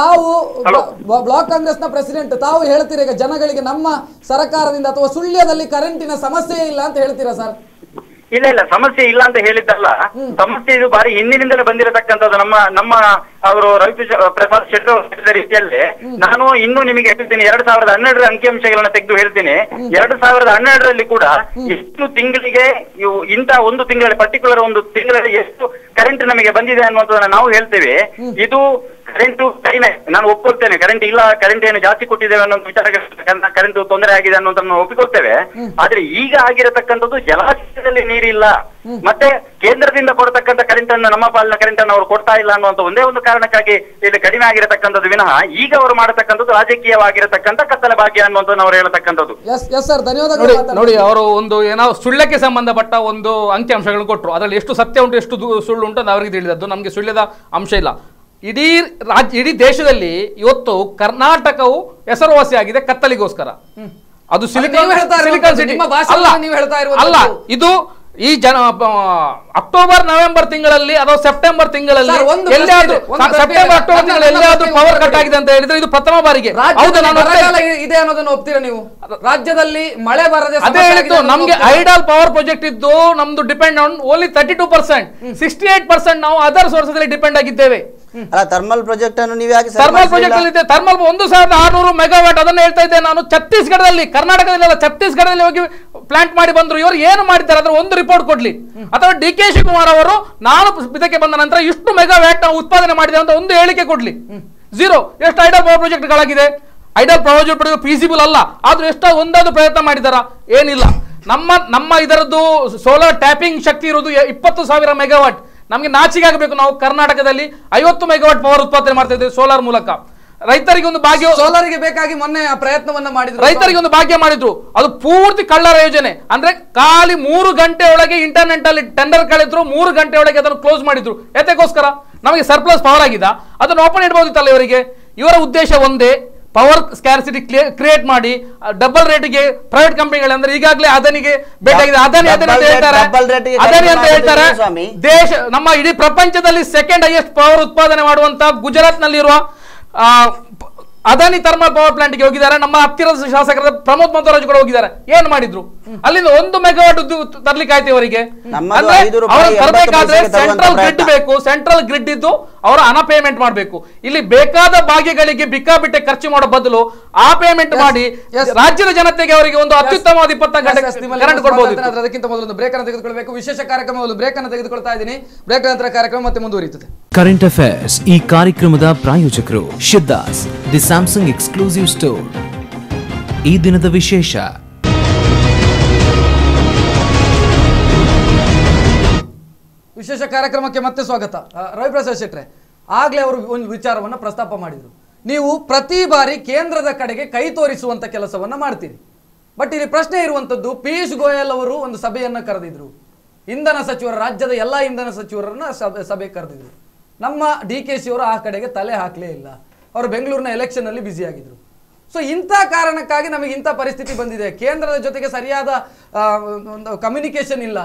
ತಾವು ಬ್ಲಾಕ್ ಕಾಂಗ್ರೆಸ್ ನ ಪ್ರೆಸಿಡೆಂಟ್, ತಾವು ಹೇಳ್ತೀರಾ ಈಗ ಜನಗಳಿಗೆ ನಮ್ಮ ಸರ್ಕಾರದಿಂದ ಅಥವಾ ಸುಳ್ಯದಲ್ಲಿ ಕರೆಂಟಿನ ಸಮಸ್ಯೆ ಇಲ್ಲ ಅಂತ ಹೇಳ್ತೀರಾ ಸರ್? ಇಲ್ಲ, ಸಮಸ್ಯೆ ಇಲ್ಲ ಅಂತ ಹೇಳಿದ್ದಲ್ಲ. ಸಮಸ್ಯೆ ಇದು ಬಾರಿ ಹಿಂದಿನಿಂದಲೇ ಬಂದಿರತಕ್ಕಂಥದ್ದು. ನಮ್ಮ ಅವರು ರವಿಪ್ರಸಾದ್ ಶೆಟ್ಟರ್ ಹೇಳಿದ ರೀತಿಯಲ್ಲಿ ನಾನು ಇನ್ನೂ ನಿಮಗೆ ಹೇಳ್ತೀನಿ. 2012ರ ಅಂಕಿಅಂಶಗಳನ್ನ ತೆಗೆದು ಹೇಳ್ತೀನಿ. 2012ರಲ್ಲಿ ಕೂಡ ಎಷ್ಟು ತಿಂಗಳಿಗೆ ಇಂಥ ಒಂದು ತಿಂಗಳಲ್ಲಿ ಪರ್ಟಿಕ್ಯುಲರ್ ಒಂದು ತಿಂಗಳಲ್ಲಿ ಎಷ್ಟು ಕರೆಂಟ್ ನಮಗೆ ಬಂದಿದೆ ಅನ್ನುವಂಥದ್ದನ್ನ ನಾವು ಹೇಳ್ತೇವೆ. ಇದು ಕರೆಂಟ್ ಕಡಿಮೆ, ನಾನು ಒಪ್ಕೊಳ್ತೇನೆ. ಕರೆಂಟ್ ಇಲ್ಲ, ಕರೆಂಟ್ ಏನು ಜಾಸ್ತಿ ಕೊಟ್ಟಿದ್ದೇವೆ ಅನ್ನೋ ವಿಚಾರ, ಕರೆಂಟ್ ತೊಂದರೆ ಆಗಿದೆ ಅನ್ನೋದನ್ನ ನಾವು ಒಪ್ಪಿಕೊಳ್ತೇವೆ. ಆದ್ರೆ ಈಗ ಆಗಿರತಕ್ಕಂಥದ್ದು ಜಲಾಶಯದಲ್ಲಿ ನೀರಿಲ್ಲ, ಮತ್ತೆ ಕೇಂದ್ರದಿಂದ ಕೊಡತಕ್ಕಂಥ ಕರೆಂಟ್ ಅನ್ನು, ನಮ್ಮ ಪಾಲಿನ ಕರೆಂಟ್ ಅನ್ನು ಅವರು ಕೊಡ್ತಾ ಇಲ್ಲ ಅನ್ನುವಂಥ ಒಂದೇ ಒಂದು ಕಾರಣಕ್ಕಾಗಿ ಇಲ್ಲಿ ಕಡಿಮೆ ಆಗಿರತಕ್ಕಂಥದ್ದು ವಿನಃ ಈಗ ಅವರು ಮಾಡತಕ್ಕಂಥದ್ದು ರಾಜಕೀಯವಾಗಿರತಕ್ಕಂಥ ಕತ್ತಲ ಭಾಗ್ಯ ಅನ್ನುವಂಥದ್ದು ಅವರು ಹೇಳತಕ್ಕಂಥದ್ದು. ನೋಡಿ, ಅವರು ಒಂದು ಏನೋ ಸುಳ್ಯಕ್ಕೆ ಸಂಬಂಧಪಟ್ಟ ಒಂದು ಅಂಕಿಅಂಶಗಳನ್ನು ಕೊಟ್ಟರು. ಅದರಲ್ಲಿ ಎಷ್ಟು ಸತ್ಯ ಉಂಟು ಎಷ್ಟು ಸುಳ್ಳು ಉಂಟು ಅಂತ ಅವರಿಗೆ ತಿಳಿದದ್ದು. ನಮಗೆ ಸುಳ್ಯದ ಅಂಶ ಇಲ್ಲ. ಇಡೀ ದೇಶದಲ್ಲಿ ಇವತ್ತು ಕರ್ನಾಟಕವು ಹೆಸರುವಾಸಿಯಾಗಿದೆ ಕತ್ತಲಿಗೋಸ್ಕರ. ಅದು ಸಿಲಿಕಾನ್ ಸಿಟಿ ಅಲ್ಲ. ಇದು ಈ ಅಕ್ಟೋಬರ್ ನವೆಂಬರ್ ತಿಂಗಳಲ್ಲಿ ಅಥವಾ ಸೆಪ್ಟೆಂಬರ್ ತಿಂಗಳಲ್ಲಿ ಎಲ್ಲಿಯಾದ್ರೂ ಸೆಪ್ಟೆಂಬರ್ ಅಕ್ಟೋಬರ್ ತಿಂಗಳಲ್ಲಿ ಎಲ್ಲಿಯಾದ್ರೂ ಪವರ್ ಕಟ್ ಆಗಿದೆ ಅಂತ ಹೇಳಿದ್ರೆ ಇದು ಪ್ರಥಮ ಬಾರಿಗೆ ಇದೆ ಅನ್ನೋದನ್ನು ಒಪ್ತೀರಾ ನೀವು? ರಾಜ್ಯದಲ್ಲಿ ಮಳೆ ಬರದೆ ಅದೇ ಹೇಳಿದ್ದು. ನಮ್ಗೆ ಐಡಲ್ ಪವರ್ ಪ್ರಾಜೆಕ್ಟ್ ಇದ್ದು ನಮ್ದು ಡಿಪೆಂಡ್ ಆನ್ ಓನ್ಲಿ 32%. 68% ನಾವು ಅದರ್ ಸೋರ್ಸಸ್ ಅಲ್ಲಿ ಡಿಪೆಂಡ್ ಆಗಿದ್ದೇವೆ. ಥರ್ಮಲ್ ಪ್ರಾಜೆಕ್ಟ್ ಅನ್ನು ನೀವು ಥರ್ಮಲ್ ಪ್ರಾಜೆಕ್ಟ್ ಅಲ್ಲಿ ಥರ್ಮಲ್ 1600 ಮೆಗಾವ್ಯಾಟ್ ಅದನ್ನ ಹೇಳ್ತಾ ಇದ್ದೆ ನಾನು. ಛತ್ತೀಸ್ಗಢದಲ್ಲಿ, ಕರ್ನಾಟಕದಲ್ಲಿ ಛತ್ತೀಸ್ಗಢದಲ್ಲಿ ಹೋಗಿ ಪ್ಲಾಂಟ್ ಮಾಡಿ ಬಂದ್ರು. ಇವರು ಏನು ಮಾಡಿದ್ದಾರೆ ಅದ್ರ ಒಂದು ರಿಪೋರ್ಟ್ ಕೊಡ್ಲಿ. ಅಥವಾ DK ಶಿವಕುಮಾರ್ ಅವರು ನಾನು ಇದಕ್ಕೆ ಬಂದ ನಂತರ ಇಷ್ಟು ಮೆಗಾವ್ಯಾಟ್ ನಾವು ಉತ್ಪಾದನೆ ಮಾಡಿದೆ ಅಂತ ಒಂದು ಹೇಳಿಕೆ ಕೊಡ್ಲಿ. ಝೀರೋ. ಎಷ್ಟು ಐಡಲ್ ಪವರ್ ಪ್ರಾಜೆಕ್ಟ್ ಗಳಾಗಿದೆ? ಐಡಲ್ ಪ್ರಾಜೆಕ್ಟ್ ಫೀಸಿಬಲ್ ಅಲ್ಲ, ಆದ್ರೂ ಎಷ್ಟೋ ಒಂದಾದ್ರು ಪ್ರಯತ್ನ ಮಾಡಿದಾರ? ಏನಿಲ್ಲ. ನಮ್ಮ ಇದರದ್ದು ಸೋಲಾರ್ ಟ್ಯಾಪಿಂಗ್ ಶಕ್ತಿ ಇರುವುದು 20,000 ಮೆಗಾವಾಟ್. ನಮಗೆ ನಾಚಿಕೆ ಆಗಬೇಕು. ನಾವು ಕರ್ನಾಟಕದಲ್ಲಿ 50 ಮೆಗಾವಾಟ್ ಪವರ್ ಉತ್ಪಾದನೆ ಮಾಡ್ತಾ ಇದ್ದೇವೆ ಸೋಲಾರ್ ಮೂಲಕ. ರೈತರಿಗೆ ಒಂದು ಭಾಗ್ಯ, ಸೋಲಾರಿಗೆ ಬೇಕಾಗಿ ಮೊನ್ನೆ ಪ್ರಯತ್ನವನ್ನ ಮಾಡಿದ್ರು. ರೈತರಿಗೆ ಒಂದು ಭಾಗ್ಯ ಮಾಡಿದ್ರು. ಅದು ಪೂರ್ತಿ ಕಳ್ಳರ ಯೋಜನೆ. ಅಂದ್ರೆ ಖಾಲಿ 3 ಗಂಟೆ ಒಳಗೆ ಇಂಟರ್ನೆಟ್ ಅಲ್ಲಿ ಟೆಂಡರ್ ಕಳೆದ್ರು, 3 ಗಂಟೆ ಒಳಗೆ ಅದನ್ನು ಕ್ಲೋಸ್ ಮಾಡಿದ್ರು. ಎದಕ್ಕೋಸ್ಕರ? ನಮಗೆ ಸರ್ಪ್ಲಸ್ ಪವರ್ ಆಗಿದೆ, ಅದನ್ನು ಓಪನ್ ಇಡಬಹುದಿತ್ತಲ್ಲ ಇವರಿಗೆ. ಇವರ ಉದ್ದೇಶ ಒಂದೇ, ಪವರ್ ಸ್ಕ್ಯಾರ್ಸಿಟಿ ಕ್ರಿಯೇಟ್ ಮಾಡಿ ಡಬಲ್ ರೇಟ್ಗೆ ಪ್ರೈವೇಟ್ ಕಂಪನಿಗಳಂದ್ರೆ ಈಗಾಗಲೇ ಅದಾನಿಗೆ ಬೇಕಾಗಿದೆ. ಅದಾನಿ ಅಂತ ಹೇಳ್ತಾರೆ ದೇಶ ನಮ್ಮ ಇಡೀ ಪ್ರಪಂಚದಲ್ಲಿ ಸೆಕೆಂಡ್ ಹೈಯೆಸ್ಟ್ ಪವರ್ ಉತ್ಪಾದನೆ ಮಾಡುವಂತ ಗುಜರಾತ್ ನಲ್ಲಿರುವ ಅದಾನಿ ಥರ್ಮಲ್ ಪವರ್ ಪ್ಲಾಂಟ್ ಗೆ ಹೋಗಿದ್ದಾರೆ. ನಮ್ಮ ಹತ್ತಿರದ ಶಾಸಕರ ಪ್ರಮೋದ್ ಮಧ್ವರಾಜ್ ಕೂಡ ಹೋಗಿದ್ದಾರೆ. ಏನ್ ಮಾಡಿದ್ರು? ಅಲ್ಲಿಂದ 1 ಮೆಗಾವಾಟ್ ತರ್ಲಿಕ್ಕೆ ಆಯ್ತು ಅವರಿಗೆ. ತರಬೇಕಾದ್ರೆ ಸೆಂಟ್ರಲ್ ಗ್ರಿಡ್ ಬೇಕು. ಸೆಂಟ್ರಲ್ ಗ್ರಿಡ್ ಇದ್ದು ಅವರ ಹಣ ಪೇಮೆಂಟ್ ಮಾಡಬೇಕು. ಇಲ್ಲಿ ಬೇಕಾದ ಭಾಗ್ಯಗಳಿಗೆ ಬಿಕ್ಕಾಬಿಟ್ಟೆ ಖರ್ಚು ಮಾಡೋ ಬದಲು ಆ ಪೇಮೆಂಟ್ ಮಾಡಿ ರಾಜ್ಯದ ಜನತೆಗೆ ಅವರಿಗೆ ಒಂದು ಅತ್ಯುತ್ತಮವಾದ 24 ಗಂಟೆ ಕರೆಂಟ್ ಕೊಡಬಹುದು. ಅದಕ್ಕಿಂತ ಮೊದಲು ಒಂದು ಬ್ರೇಕ್ ಅನ್ನು ತೆಗೆದುಕೊಳ್ಳಬೇಕು. ವಿಶೇಷ ಕಾರ್ಯಕ್ರಮ ಬ್ರೇಕ್ ಅನ್ನು ತೆಗೆದುಕೊಳ್ತಾ ಇದ್ದೀನಿ. ಬ್ರೇಕ್ ನಂತರ ಕಾರ್ಯಕ್ರಮ ಮತ್ತೆ ಮುಂದುವರಿಯುತ್ತದೆ. ಕರೆಂಟ್ ಅಫೇರ್ಸ್ ಈ ಕಾರ್ಯಕ್ರಮದ ಪ್ರಾಯೋಜಕರು Siddhas, the Samsung exclusive store. ಈ ದಿನದ ವಿಶೇಷ. ವಿಶೇಷ ಕಾರ್ಯಕ್ರಮಕ್ಕೆ ಮತ್ತೆ ಸ್ವಾಗತ. ರವಿಪ್ರಸಾದ್ ಶೆಟ್ರೆ, ಆಗ್ಲೇ ಅವರು ಒಂದು ವಿಚಾರವನ್ನ ಪ್ರಸ್ತಾಪ ಮಾಡಿದ್ರು. ನೀವು ಪ್ರತಿ ಬಾರಿ ಕೇಂದ್ರದ ಕಡೆಗೆ ಕೈ ತೋರಿಸುವಂತ ಕೆಲಸವನ್ನ ಮಾಡ್ತೀರಿ. ಬಟ್ ಇಲ್ಲಿ ಪ್ರಶ್ನೆ ಇರುವಂತದ್ದು, ಪಿಯೂಷ್ ಗೋಯಲ್ ಅವರು ಒಂದು ಸಭೆಯನ್ನ ಕರೆದಿದ್ರು. ಇಂಧನ ಸಚಿವರ, ರಾಜ್ಯದ ಎಲ್ಲಾ ಇಂಧನ ಸಚಿವರನ್ನ ಸಭೆ ಕರೆದಿದ್ರು. ನಮ್ಮ DKC ಅವರು ಆ ಕಡೆಗೆ ತಲೆ ಹಾಕಲೇ ಇಲ್ಲ. ಅವರು ಬೆಂಗಳೂರಿನ ಎಲೆಕ್ಷನ್ ಅಲ್ಲಿ ಬ್ಯುಸಿ ಆಗಿದ್ರು. ಸೊ ಇಂಥ ಕಾರಣಕ್ಕಾಗಿ ನಮಗೆ ಇಂಥ ಪರಿಸ್ಥಿತಿ ಬಂದಿದೆ. ಕೇಂದ್ರದ ಜೊತೆಗೆ ಸರಿಯಾದ ಕಮ್ಯುನಿಕೇಶನ್ ಇಲ್ಲ.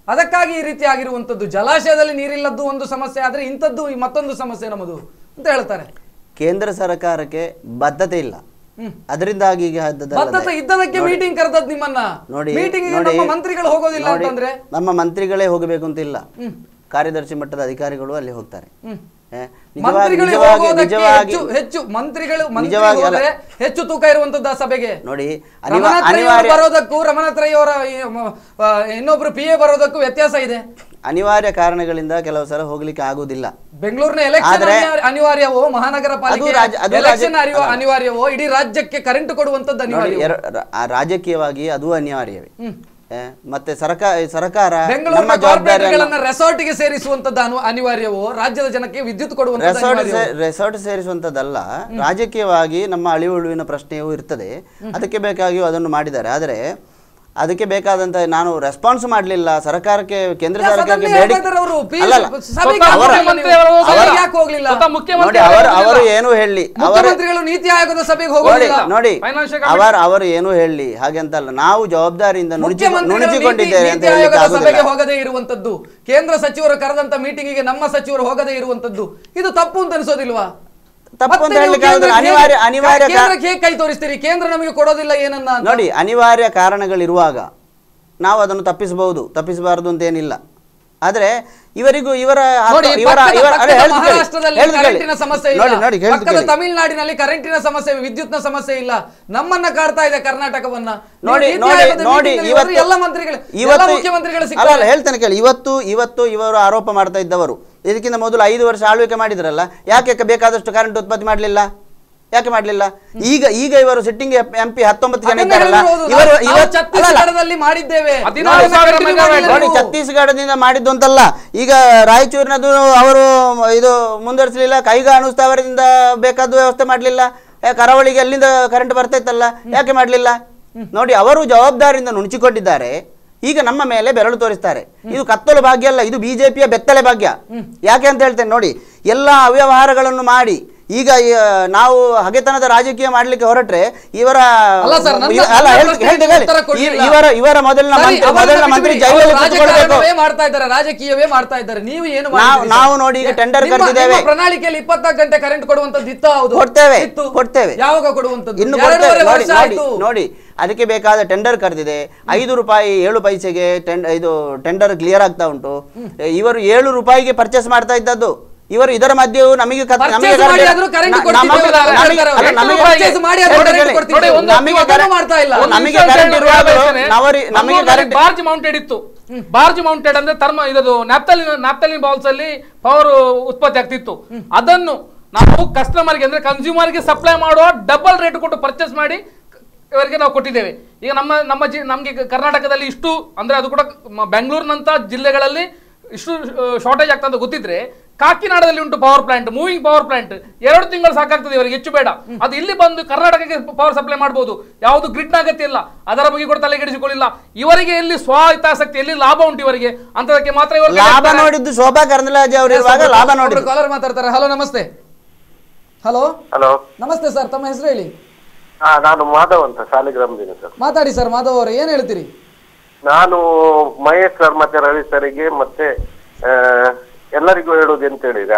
ಅದಕ್ಕಾಗಿ ಈ ರೀತಿ ಆಗಿರುವಂತದ್ದು. ಜಲಾಶಯದಲ್ಲಿ ನೀರಿಲ್ಲದ್ದು ಒಂದು ಸಮಸ್ಯೆ ಆದ್ರೆ ಇಂಥದ್ದು ಮತ್ತೊಂದು ಸಮಸ್ಯೆ ನಮ್ಮದು ಅಂತ ಹೇಳ್ತಾರೆ. ಕೇಂದ್ರ ಸರ್ಕಾರಕ್ಕೆ ಬದ್ಧತೆ ಇಲ್ಲ, ಅದರಿಂದಾಗಿ ಬದ್ಧತೆ ಇದ್ದದಕ್ಕೆ ಮೀಟಿಂಗ್ ಕರೆದದ್ದು ನಿಮ್ಮನ್ನ. ನೋಡಿ, ಮೀಟಿಂಗ್ ನಮ್ಮ ಮಂತ್ರಿಗಳು ಹೋಗೋದಿಲ್ಲ ಅಂತಂದ್ರೆ ನಮ್ಮ ಮಂತ್ರಿಗಳೇ ಹೋಗಬೇಕು ಅಂತ ಇಲ್ಲ, ಕಾರ್ಯದರ್ಶಿ ಮಟ್ಟದ ಅಧಿಕಾರಿಗಳು ಅಲ್ಲಿ ಹೋಗ್ತಾರೆ. ಹೆಚ್ಚು ತೂಕ ಇರುವಂತದ್ದು ಆ ಸಭೆಗೆ. ನೋಡಿ, ಬರೋದಕ್ಕೂ ರಮನಾಥ್ ರೈ ಅವರ ಇನ್ನೊಬ್ರು PA ಬರೋದಕ್ಕೂ ವ್ಯತ್ಯಾಸ ಇದೆ. ಅನಿವಾರ್ಯ ಕಾರಣಗಳಿಂದ ಕೆಲವು ಸಲ ಹೋಗ್ಲಿಕ್ಕೆ ಆಗುದಿಲ್ಲ. ಬೆಂಗಳೂರಿನ ಎಲೆಕ್ಷನ್ ಅನಿವಾರ್ಯವೋ, ಮಹಾನಗರ ಪಾಲಿಕೆ ಎಲೆಕ್ಷನ್ ಅನಿವಾರ್ಯವೋ, ಇಡೀ ರಾಜ್ಯಕ್ಕೆ ಕರೆಂಟ್ ಕೊಡುವಂತದ್ದು ಅನಿವಾರ್ಯ. ರಾಜಕೀಯವಾಗಿ ಅದು ಅನಿವಾರ್ಯವೇ. ಮತ್ತೆ ಸರ್ಕಾರ ಬೆಂಗಳೂರಿನ ಕಾರ್ಪೊರೇಟ್ಗಳನ್ನ ರೆಸಾರ್ಟ್ಗೆ ಸೇರಿಸುವಂತದ್ದು ಅನಿವಾರ್ಯವೋ, ರಾಜ್ಯದ ಜನಕ್ಕೆ ವಿದ್ಯುತ್ ಕೊಡುವಂತದ್ದು ರೆಸಾರ್ಟ್ ಸೇರಿಸುವಂತದ್ದಲ್ಲ. ರಾಜಕೀಯವಾಗಿ ನಮ್ಮ ಅಳಿವುಳುವಿನ ಪ್ರಶ್ನೆಯೂ ಇರ್ತದೆ. ಅದಕ್ಕೆ ಬೇಕಾಗಿಯೂ ಅದನ್ನು ಮಾಡಿದ್ದಾರೆ. ಆದರೆ ಅದಕ್ಕೆ ಬೇಕಾದಂತ ನಾನು ರೆಸ್ಪಾನ್ಸ್ ಮಾಡಲಿಲ್ಲ ಸರ್ಕಾರಕ್ಕೆ, ಕೇಂದ್ರ ಸರ್ಕಾರಕ್ಕೆ ಅವರು ಏನು ಹೇಳಿ, ನೀತಿ ಆಯೋಗದ ಸಭೆಗೆ ಹೋಗೋದಿಲ್ಲ ನೋಡಿ, ಅವರು ಏನು ಹೇಳಿ ಹಾಗೆ ಅಂತಲ್ಲ, ನಾವು ಜವಾಬ್ದಾರಿಯಿಂದ ನುಣುಚಿಕೊಂಡಿದ್ದೇವೆ ಅಂತ ಸಭೆಗೆ ಹೋಗದೇ ಇರುವಂತದ್ದು, ಕೇಂದ್ರ ಸಚಿವರು ಕರೆದಂತ ಮೀಟಿಂಗಿಗೆ ನಮ್ಮ ಸಚಿವರು ಹೋಗದೇ ಇರುವಂತದ್ದು ಇದು ತಪ್ಪು ಅಂತ ಅನಿಸೋದಿಲ್ವಾ? ಅನಿವಾರ್ಯ ಕೈ ತೋರಿಸ್ತೀರಿ, ಕೇಂದ್ರ ನಮಗೆ ಕೊಡೋದಿಲ್ಲ ಏನನ್ನ. ನೋಡಿ, ಅನಿವಾರ್ಯ ಕಾರಣಗಳಿರುವಾಗ ನಾವು ಅದನ್ನು ತಪ್ಪಿಸಬಹುದು, ತಪ್ಪಿಸಬಾರದು ಅಂತ ಏನಿಲ್ಲ. ಆದ್ರೆ ಇವರಿಗೂ ತಮಿಳುನಾಡಿನಲ್ಲಿ ಕರೆಂಟಿನ ಸಮಸ್ಯೆ, ವಿದ್ಯುತ್ನ ಸಮಸ್ಯೆ ಇಲ್ಲ. ನಮ್ಮನ್ನ ಕಾಡ್ತಾ ಇದೆ ಕರ್ನಾಟಕವನ್ನ. ಎಲ್ಲ ಮುಖ್ಯಮಂತ್ರಿಗಳು ಹೇಳ್ತಾನೆ ಕೇಳಿ. ಇವತ್ತು ಇವರು ಆರೋಪ ಮಾಡ್ತಾ ಇದ್ದವರು ಇದಕ್ಕಿಂತ ಮೊದಲು 5 ವರ್ಷ ಆಳ್ವಿಕೆ ಮಾಡಿದ್ರಲ್ಲ, ಯಾಕೆ ಬೇಕಾದಷ್ಟು ಕರೆಂಟ್ ಉತ್ಪತ್ತಿ ಮಾಡಲಿಲ್ಲ? ಯಾಕೆ ಮಾಡಲಿಲ್ಲ? ಈಗ ಇವರು ಸಿಟ್ಟಿಂಗ್ MP 19 ಜನ ಇದ್ದಾರಲ್ಲ, ಛತ್ತೀಸ್ಗಢದಿಂದ ಮಾಡಿದ್ದು ಅಂತಲ್ಲ. ಈಗ ರಾಯಚೂರಿನದು ಅವರು ಇದು ಮುಂದುವರಿಸಲಿಲ್ಲ, ಕೈಗಾಣು ಸ್ಥಾವರದಿಂದ ಬೇಕಾದ ವ್ಯವಸ್ಥೆ ಮಾಡಲಿಲ್ಲ. ಕರಾವಳಿಗೆ ಅಲ್ಲಿಂದ ಕರೆಂಟ್ ಬರ್ತಾ ಇತ್ತಲ್ಲ, ಯಾಕೆ ಮಾಡಲಿಲ್ಲ? ನೋಡಿ, ಅವರು ಜವಾಬ್ದಾರಿಯಿಂದ ನುಣುಚಿಕೊಂಡಿದ್ದಾರೆ. ಈಗ ನಮ್ಮ ಮೇಲೆ ಬೆರಳು ತೋರಿಸ್ತಾರೆ. ಇದು ಕತ್ತಲು ಭಾಗ್ಯ ಅಲ್ಲ, ಇದು ಬಿಜೆಪಿಯ ಬೆತ್ತಲೆ ಭಾಗ್ಯ. ಯಾಕೆ ಅಂತ ಹೇಳ್ತೇನೆ ನೋಡಿ, ಎಲ್ಲ ಅವ್ಯವಹಾರಗಳನ್ನು ಮಾಡಿ ಈಗ ನಾವು ಹಗೆತನದ ರಾಜಕೀಯ ಮಾಡ್ಲಿಕ್ಕೆ ಹೊರಟ್ರೆ ಇವರ ಮೊದಲಿನ ಮಂತ್ರಿ ಜೈಲಲ್ಲಿ ಮಾಡ್ತಾ ಇದ್ದಾರೆ, ರಾಜಕೀಯವೇ ಮಾಡ್ತಾ ಇದ್ದಾರೆ. ನೀವು ಏನು ನಾವು ನೋಡಿ ಈಗ ಟೆಂಡರ್ ಕರೆದಿದ್ದೇವೆ. ಪ್ರಣಾಳಿಕೆಯಲ್ಲಿ 24 ಗಂಟೆ ಕರೆಂಟ್ ಕೊಡುವಂತದ್ದು ಇತ್ತು, ಕೊಡ್ತೇವೆ. ಯಾವಾಗ ಕೊಡುವಂತದ್ದು? ಇನ್ನು ನೋಡಿ, ಅದಕ್ಕೆ ಬೇಕಾದ ಟೆಂಡರ್ ಕರೆದಿದೆ. 5 ರೂಪಾಯಿ 7 ಪೈಸೆಗೆ ಇದು ಟೆಂಡರ್ ಕ್ಲಿಯರ್ ಆಗ್ತಾ ಉಂಟು. ಇವರು 7 ರೂಪಾಯಿಗೆ ಪರ್ಚೇಸ್ ಮಾಡ್ತಾ ಇದ್ದದ್ದು. ಇವರು ಇದರ ಮಧ್ಯೆಯೂ ನಮಗೆ ಬಾರ್ಜ್ ಮೌಂಟೆಡ್ ಇತ್ತು. ಬಾರ್ಜ್ ಮೌಂಟೆಡ್ ಅಂದ್ರೆ ಇದು ನ್ಯಾಪ್ತಲಿನ್ ಬಾಲ್ಸ್ ಅಲ್ಲಿ ಪವರ್ ಉತ್ಪತ್ತಿ ಆಗ್ತಿತ್ತು. ಅದನ್ನು ನಾವು ಕಸ್ಟಮರ್ಗೆ ಅಂದ್ರೆ ಕನ್ಸ್ಯೂಮರ್ಗೆ ಸಪ್ಲೈ ಮಾಡುವ ಡಬಲ್ ರೇಟ್ ಕೊಟ್ಟು ಪರ್ಚೇಸ್ ಮಾಡಿ ಇವರಿಗೆ ನಾವು ಕೊಟ್ಟಿದ್ದೇವೆ. ಈಗ ನಮಗೆ ಕರ್ನಾಟಕದಲ್ಲಿ ಇಷ್ಟು ಅಂದ್ರೆ ಅದು ಕೂಡ ಬೆಂಗಳೂರಿನಂತ ಜಿಲ್ಲೆಗಳಲ್ಲಿ ಇಷ್ಟು ಶಾರ್ಟೇಜ್ ಆಗ್ತದೆ ಅಂತ ಗೊತ್ತಿದ್ರೆ, ಕಾಕಿನಾಡದಲ್ಲಿ ಉಂಟು power plant, moving power plant. 2 ತಿಂಗಳು ಸಾಕಾಗ್ತದೆ ಇವರಿಗೆ, ಹೆಚ್ಚು ಬೇಡ. ಅದು ಇಲ್ಲಿ ಬಂದು ಕರ್ನಾಟಕಕ್ಕೆ ಪವರ್ ಸಪ್ಲೈ ಮಾಡಬಹುದು. ಯಾವುದು ಗ್ರಿಡ್ ಅಗತ್ಯ ಇಲ್ಲ, ಅದರ ಬಗ್ಗೆ ಕೂಡ ತಲೆಗೆಡಿಸಿಕೊಳ್ಳಿಲ್ಲ. ಇವರಿಗೆ ಎಲ್ಲಿ ಸ್ವಾಹಿತಾಸಕ್ತಿ, ಎಲ್ಲಿ ಲಾಭ ಉಂಟು ಇವರಿಗೆ ಅಂತದಕ್ಕೆ ಮಾತ್ರ ಇವರು ಲಾಭ ನೋಡಿದ್ದು. ಶೋಭಾ ಕರಂದ್ಲಾಜೆ ಅವರು ಇರುವಾಗ ಲಾಭ ನೋಡಿ. ಕಾಲರ್ ಮಾತಾಡ್ತಾರೆ. ಹಲೋ, ನಮಸ್ತೆ. ಹಲೋ ಹಲೋ, ನಮಸ್ತೆ ಸರ್, ತಮ್ಮ ಹೆಸರು ಹೇಳಿ. ನಾನು ಮಾಧವ್ ಅಂತ ಸಾಲಿಗ್ರಾಮದಿಂದ ಸರ್. ಮಾತಾಡಿ ಸರ್. ಮಾಧವ್ ಅವರೇ, ಏನ್ ಹೇಳ್ತೀರಿ? ನಾನು ಮಹೇಶ್ ಸರ್ ಮತ್ತೆ ರವಿ ಸರಿಗೆ ಮತ್ತೆ ಎಲ್ಲರಿಗೂ ಹೇಳುದು ಅಂತ ಹೇಳಿದ್ರೆ,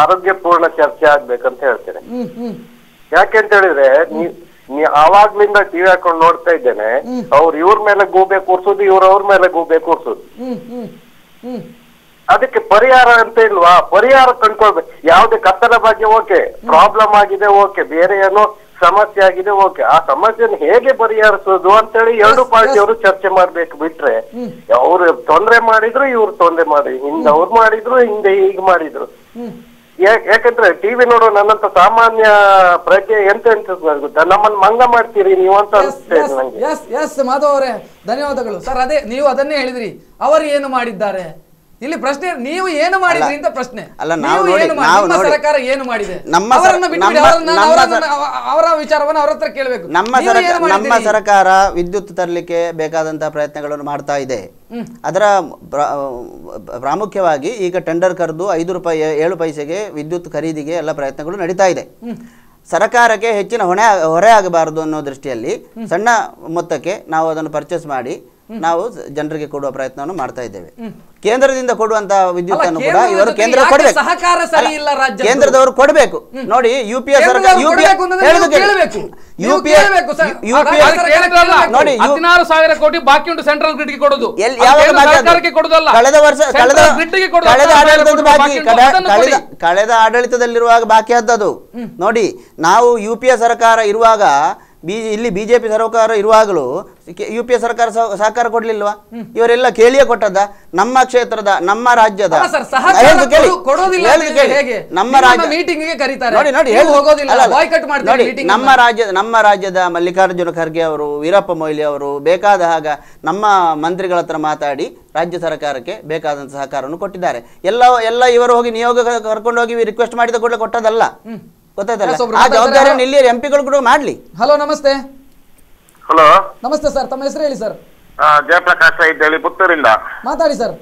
ಆರೋಗ್ಯಪೂರ್ಣ ಚರ್ಚೆ ಆಗ್ಬೇಕಂತ ಹೇಳ್ತೇನೆ. ಯಾಕೆಂತ ಹೇಳಿದ್ರೆ ಆವಾಗ್ಲಿಂದ ಟಿವಿ ಹಾಕೊಂಡು ನೋಡ್ತಾ ಇದ್ದೇನೆ, ಅವ್ರು ಇವ್ರ ಮೇಲೆ ಗೂಬೆ ಕೂರ್ಸೋದು, ಅವ್ರ ಮೇಲೆ ಗೂಬೆ ಕೂರ್ಸೋದು. ಅದಕ್ಕೆ ಪರಿಹಾರ ಅಂತ ಇಲ್ವಾ? ಪರಿಹಾರ ಕಂಡ್ಕೊಳ್ಬೇಕು. ಯಾವ್ದೇ ಕತ್ತಲ ಬಗ್ಗೆ ಓಕೆ, ಪ್ರಾಬ್ಲಮ್ ಆಗಿದೆ ಓಕೆ, ಬೇರೆ ಏನೋ ಸಮಸ್ಯೆ ಆಗಿದೆ ಓಕೆ, ಆ ಸಮಸ್ಯೆನ ಹೇಗೆ ಪರಿಹರಿಸೋದು ಅಂತೇಳಿ ಎರಡು ಪಾರ್ಟಿಯವರು ಚರ್ಚೆ ಮಾಡ್ಬೇಕು. ಬಿಟ್ರೆ ಅವ್ರು ತೊಂದ್ರೆ ಮಾಡಿದ್ರು, ಇವ್ರು ತೊಂದ್ರೆ ಮಾಡಿ, ಹಿಂದೆ ಅವ್ರು ಮಾಡಿದ್ರು, ಹಿಂದೆ ಈಗ ಮಾಡಿದ್ರು. ಯಾಕಂದ್ರೆ ಟಿವಿ ನೋಡೋ ನನ್ನಂತ ಸಾಮಾನ್ಯ ಪ್ರಜೆ ಎಂತ ಗೊತ್ತಾ, ನಮ್ಮನ್ನ ಮಂಗ ಮಾಡ್ತೀರಿ ನೀವು ಅಂತ ಅನಿಸ್ತೇ ನಂಗೆ. ಎಸ್ ಮಾಧವ್ ಅವರೇ, ಧನ್ಯವಾದಗಳು ಸರ್. ಅದೇ ನೀವು ಅದನ್ನೇ ಹೇಳಿದ್ರಿ, ಅವರು ಏನು ಮಾಡಿದ್ದಾರೆ. ಇಲ್ಲಿ ಪ್ರಶ್ನೆ ನೀವು ಏನು ಮಾಡಿದ್ರಿ ಅಂತ ಪ್ರಶ್ನೆ. ಅಲ್ಲ, ನಾವು ನೋಡಿ, ನಮ್ಮ ಸರ್ಕಾರ ಏನು ಮಾಡಿದೆ, ಅವರ ವಿಚಾರವನ್ನು ಅವ್ರ ಹತ್ರ ಕೇಳಬೇಕು. ನಮ್ಮ ಸರ್ಕಾರ ವಿದ್ಯುತ್ ತರಲಿಕ್ಕೆ ಬೇಕಾದಂತಹ ಪ್ರಯತ್ನಗಳನ್ನು ಮಾಡ್ತಾ ಇದೆ. ಅದರ ಪ್ರಾಮುಖ್ಯವಾಗಿ ಈಗ ಟೆಂಡರ್ ಕರೆದು 5 ರೂಪಾಯಿ 7 ಪೈಸೆಗೆ ವಿದ್ಯುತ್ ಖರೀದಿಗೆ ಎಲ್ಲ ಪ್ರಯತ್ನಗಳು ನಡೀತಾ ಇದೆ. ಸರ್ಕಾರಕ್ಕೆ ಹೆಚ್ಚಿನ ಹೊರೆ ಆಗಬಾರದು ಅನ್ನೋ ದೃಷ್ಟಿಯಲ್ಲಿ ಸಣ್ಣ ಮೊತ್ತಕ್ಕೆ ನಾವು ಅದನ್ನು ಪರ್ಚೇಸ್ ಮಾಡಿ ನಾವು ಜನರಿಗೆ ಕೊಡುವ ಪ್ರಯತ್ನವನ್ನು ಮಾಡ್ತಾ ಇದ್ದೇವೆ. ಕೇಂದ್ರದಿಂದ ಕೊಡುವಂತಹ ವಿದ್ಯುತ್ ಅನ್ನು ಕೂಡ ಇವರು ಕೇಂದ್ರ ಕೊಡಬೇಕು, ಕೇಂದ್ರದವರು ಕೊಡಬೇಕು. ನೋಡಿ, ಯುಪಿಎ ಸರ್ಕಾರ ನೋಡಿ 16,000 ಕೋಟಿ ಬಾಕಿ ಉಂಟು ಸೆಂಟ್ರಲ್ ಗ್ರಿಡ್ ಗೆ ಕೊಡೋದು. ಕಳೆದ ಆಡಳಿತದಲ್ಲಿರುವಾಗ ಬಾಕಿ ಆದದ್ದು ನೋಡಿ. ನಾವು ಯುಪಿಎ ಸರ್ಕಾರ ಇರುವಾಗ, ಇಲ್ಲಿ ಬಿಜೆಪಿ ಸರ್ಕಾರ ಇರುವಾಗಲೂ ಯುಪಿಎ ಸರ್ಕಾರ ಸಹಕಾರ ಕೊಡ್ಲಿಲ್ವಾ? ಇವರೆಲ್ಲ ಕೇಳಿಯೇ ಕೊಟ್ಟದ್ದ. ನಮ್ಮ ಕ್ಷೇತ್ರದ, ನಮ್ಮ ರಾಜ್ಯದ ನಮ್ಮ ರಾಜ್ಯದ ಮಲ್ಲಿಕಾರ್ಜುನ ಖರ್ಗೆ ಅವರು, ವೀರಪ್ಪ ಮೊಯ್ಲಿ ಅವರು ಬೇಕಾದ ಹಾಗ ನಮ್ಮ ಮಂತ್ರಿಗಳ ಹತ್ರ ಮಾತಾಡಿ ರಾಜ್ಯ ಸರ್ಕಾರಕ್ಕೆ ಬೇಕಾದಂತ ಸಹಕಾರವನ್ನು ಕೊಟ್ಟಿದ್ದಾರೆ. ಎಲ್ಲ ಇವರು ಹೋಗಿ ನಿಯೋಗ ಕರ್ಕೊಂಡು ಹೋಗಿ ರಿಕ್ವೆಸ್ಟ್ ಮಾಡಿದ ಕೂಡಲೇ ಕೊಟ್ಟದಲ್ಲ, ಗೊತ್ತಾಯ್ತಲ್ಲ? ಆ ಜವಾಬ್ದಾರಿಯನ್ನು ಇಲ್ಲಿ ಎಂಪಿಗಳು ಕೂಡ ಮಾಡ್ಲಿ. ಹಲೋ, ನಮಸ್ತೆ. ಹಲೋ, ನಮಸ್ತೆ ಸರ್, ತಮ್ಮ ಹೆಸರು ಹೇಳಿ ಸರ್. ಜಯಪ್ರಕಾಶ್ ಇದ್ದೇಳಿ, ಪುತ್ತೂರಿಂದ. ಮಾತಾಡಿ ಸರ್.